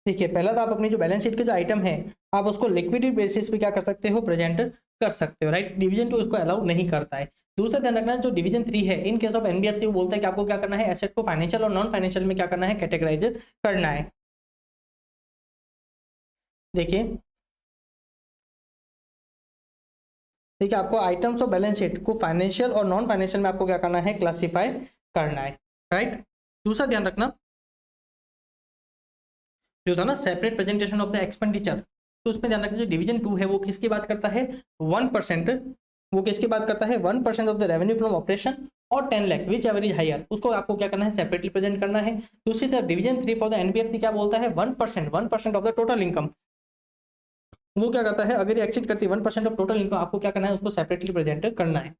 S1: देखिए पहला तो आप अपनी जो बैलेंस शीट के जो आइटम है आप उसको लिक्विडिटी बेसिस पे क्या कर सकते हो, प्रेजेंट कर सकते हो, राइट। डिवीजन 2 इसको अलाउ नहीं करता है। दूसरा ध्यान रखना जो डिवीजन 3 है इन केस ऑफ एनबीएफसी वो बोलता है कि आपको क्या करना है, एसेट को फाइनेंशियल और नॉन फाइनेंशियल में क्या करना है, कैटेगराइज करना है। देखिए देखिए आपको आइटम्स ऑफ बैलेंस शीट को फाइनेंशियल और नॉन फाइनेंशियल में आपको क्या करना है, क्लासीफाई करना है, राइट। दूसरा ध्यान रखना जो था ना separate presentation of the expenditure, तो उसमें ध्यान रखना जो डिवीजन 2 है वो किसकी बात करता है, 1%, वो किसकी बात करता है 1% of the revenue from operation और 10 लाख विच एवरेज हायर, उसको आपको क्या करना है, सेपरेटली प्रेजेंट करना है। दूसरी तरफ डिवीजन 3 फॉर द एनबीएफसी क्या बोलता है, 1% ऑफ द टोटल इनकम, वो क्या करता है अगर ये एक्सीड करती है 1% ऑफ टोटल इनकम आपको क्या करना है, उसको सेपरेटली प्रेजेंट करना है।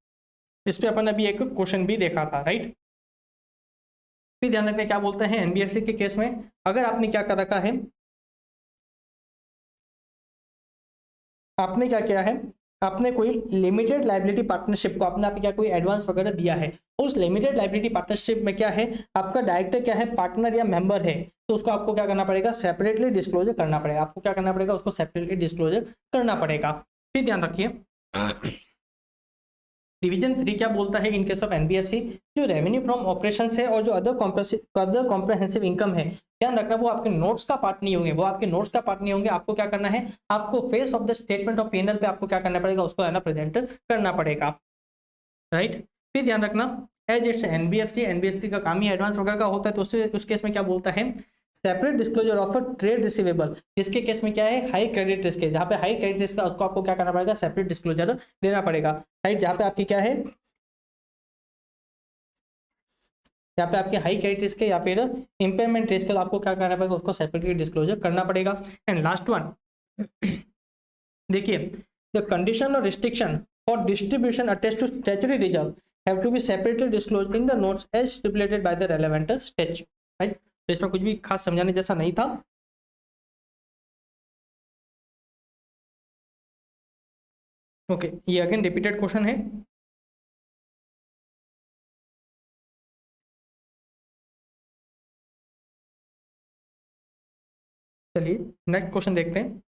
S1: इस पर अपन अभी एक क्वेश्चन भी देखा था, राइट। फिर ध्यान रखना क्या बोलते हैं एनबीएफसी के केस में, अगर आपने क्या कर रखा है, आपने क्या किया है, आपने कोई लिमिटेड लाइबिलिटी पार्टनरशिप को आपने आप क्या कोई एडवांस वगैरह दिया है, उस लिमिटेड लाइबिलिटी पार्टनरशिप में क्या है आपका डायरेक्टर क्या है, पार्टनर या मेंबर है, तो उसको आपको क्या करना पड़ेगा, सेपरेटली डिस्क्लोजर करना पड़ेगा, आपको क्या करना पड़ेगा, उसको सेपरेटली डिस्क्लोजर करना पड़ेगा। फिर ध्यान रखिए डिवीजन 3 क्या बोलता है इन केस ऑफ एनबीएफसी, जो रेवेन्यू फ्रॉम ऑपरेशंस है और जो अदर कॉम्प्रहेंसिव इनकम है, ध्यान रखना वो आपके नोट्स का पार्ट नहीं होंगे, वो आपके नोट्स का पार्ट नहीं होंगे। आपको क्या करना है, आपको face of the statement of P and L पे आपको क्या करना पड़ेगा, उसको है ना प्रेजेंट करना पड़ेगा, राइट। फिर ध्यान रखना एज इट्स एनबीएफसी का काम ही एडवांस वगैरह का होता है, तो उस केस में क्या बोलता है, separate disclosure of a trade receivable, जिसके केस में क्या है हाई क्रेडिट रिस्क है, जहां पे हाई क्रेडिट रिस्क है उसको आपको क्या करना पड़ेगा, सेपरेट डिस्क्लोजर देना पड़ेगा, राइट। जहां पे आपकी क्या है, यहाँ पे आपके हाई क्रेडिट रिस्क है या फिर इंपेयरमेंट रिस्क है, तो आपको क्या करना पड़ेगा, उसको सेपरेटली डिस्क्लोजर करना पड़ेगा। एंड लास्ट वन देखिए, द कंडीशन और restriction for distribution attached to statutory reserve have to be separately disclosed in the notes as stipulated by the relevant statute, right. तो इसमें कुछ भी खास समझाने जैसा नहीं था। ओके, ये अगेन रिपीटेड क्वेश्चन है। चलिए नेक्स्ट क्वेश्चन देखते हैं।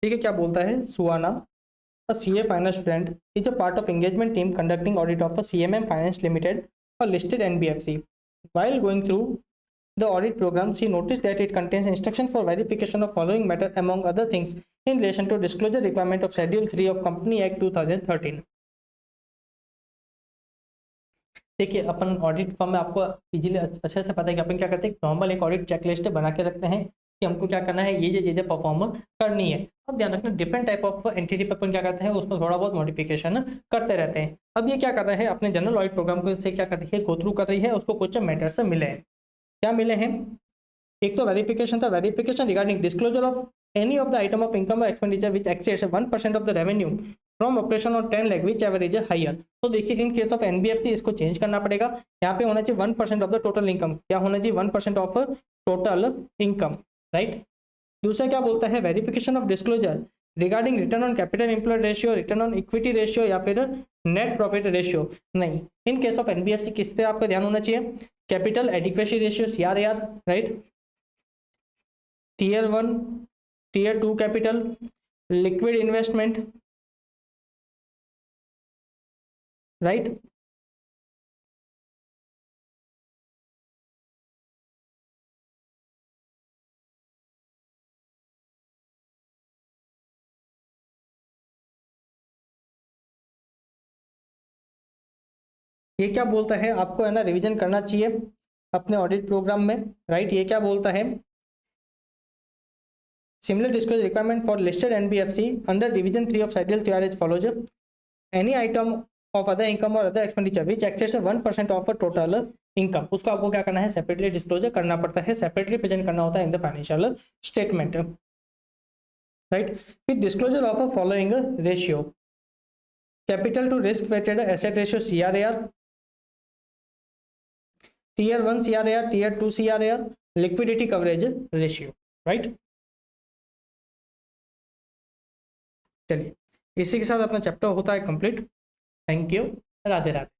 S1: ठीक है, क्या बोलता है, सुहाना a CA finance student is a part of engagement team conducting audit of a CMM Finance Limited, a listed NBFC. While going through the audit program, she noticed that it contains instructions for verification of following matter, among other things, in relation to disclosure requirement of Schedule 3 of Company Act 2013. देखिए, अपन audit form में आपको easily अच्छे से पता है कि अपन क्या करते हैं, नॉर्मल एक ऑडिट चेकलिस्ट बना के रखते हैं कि हमको क्या करना है, ये चीजें परफॉर्म करनी है। अब ध्यान रखना डिफरेंट टाइप ऑफ एंटिटी पर अपन क्या करते हैं, उसमें थोड़ा बहुत मॉडिफिकेशन करते रहते हैं। अब ये क्या कर रहा है, अपने जनरल ऑडिट प्रोग्राम को से क्या कर रही है, गो थ्रू कर रही है, उसको कुछ मैटर से मिले हैं। क्या मिले हैं, एक तो वेरिफिकेशन था, verification regarding disclosure of any of the item of income or expenditure which exceeds 1% of the revenue from operation on 10 lakh which average is higher। तो देखिए इन केस ऑफ एनबीएफसी इसको चेंज करना पड़ेगा, यहाँ पे होना चाहिए 1% ऑफ द टोटल इनकम, क्या होना चाहिए 1% ऑफ टोटल इनकम, राइट। दूसरा क्या बोलता है, verification of disclosure regarding return on capital employed ratio, return on equity ratio या फिर नेट प्रॉफिट रेशियो, नहीं। इन केस ऑफ एनबीएफसी किस पे आपका ध्यान होना चाहिए, capital adequacy ratio CRAR, right, Tier 1 Tier 2 capital, liquid investment, right. ये क्या बोलता है, आपको है ना रिवीजन करना चाहिए अपने ऑडिट प्रोग्राम में, राइट। ये क्या बोलता है, similar disclosure requirement for listed NBFC under division 3 of schedule 3 as follows, any item of other income और other expenditure which exceeds 1% of total income, उसको आपको क्या करना है, सेपरेटली डिस्क्लोजर करना पड़ता है, सेपरेटली प्रेजेंट करना होता है in the financial statement, right. फिर disclosure of a following ratio, capital to risk weighted asset ratio CRAR, Tier 1 CRAR, Tier 2 CRAR, liquidity coverage ratio, right. चलिए इसी के साथ अपना चैप्टर होता है complete. Thank you, Radhe Radhe.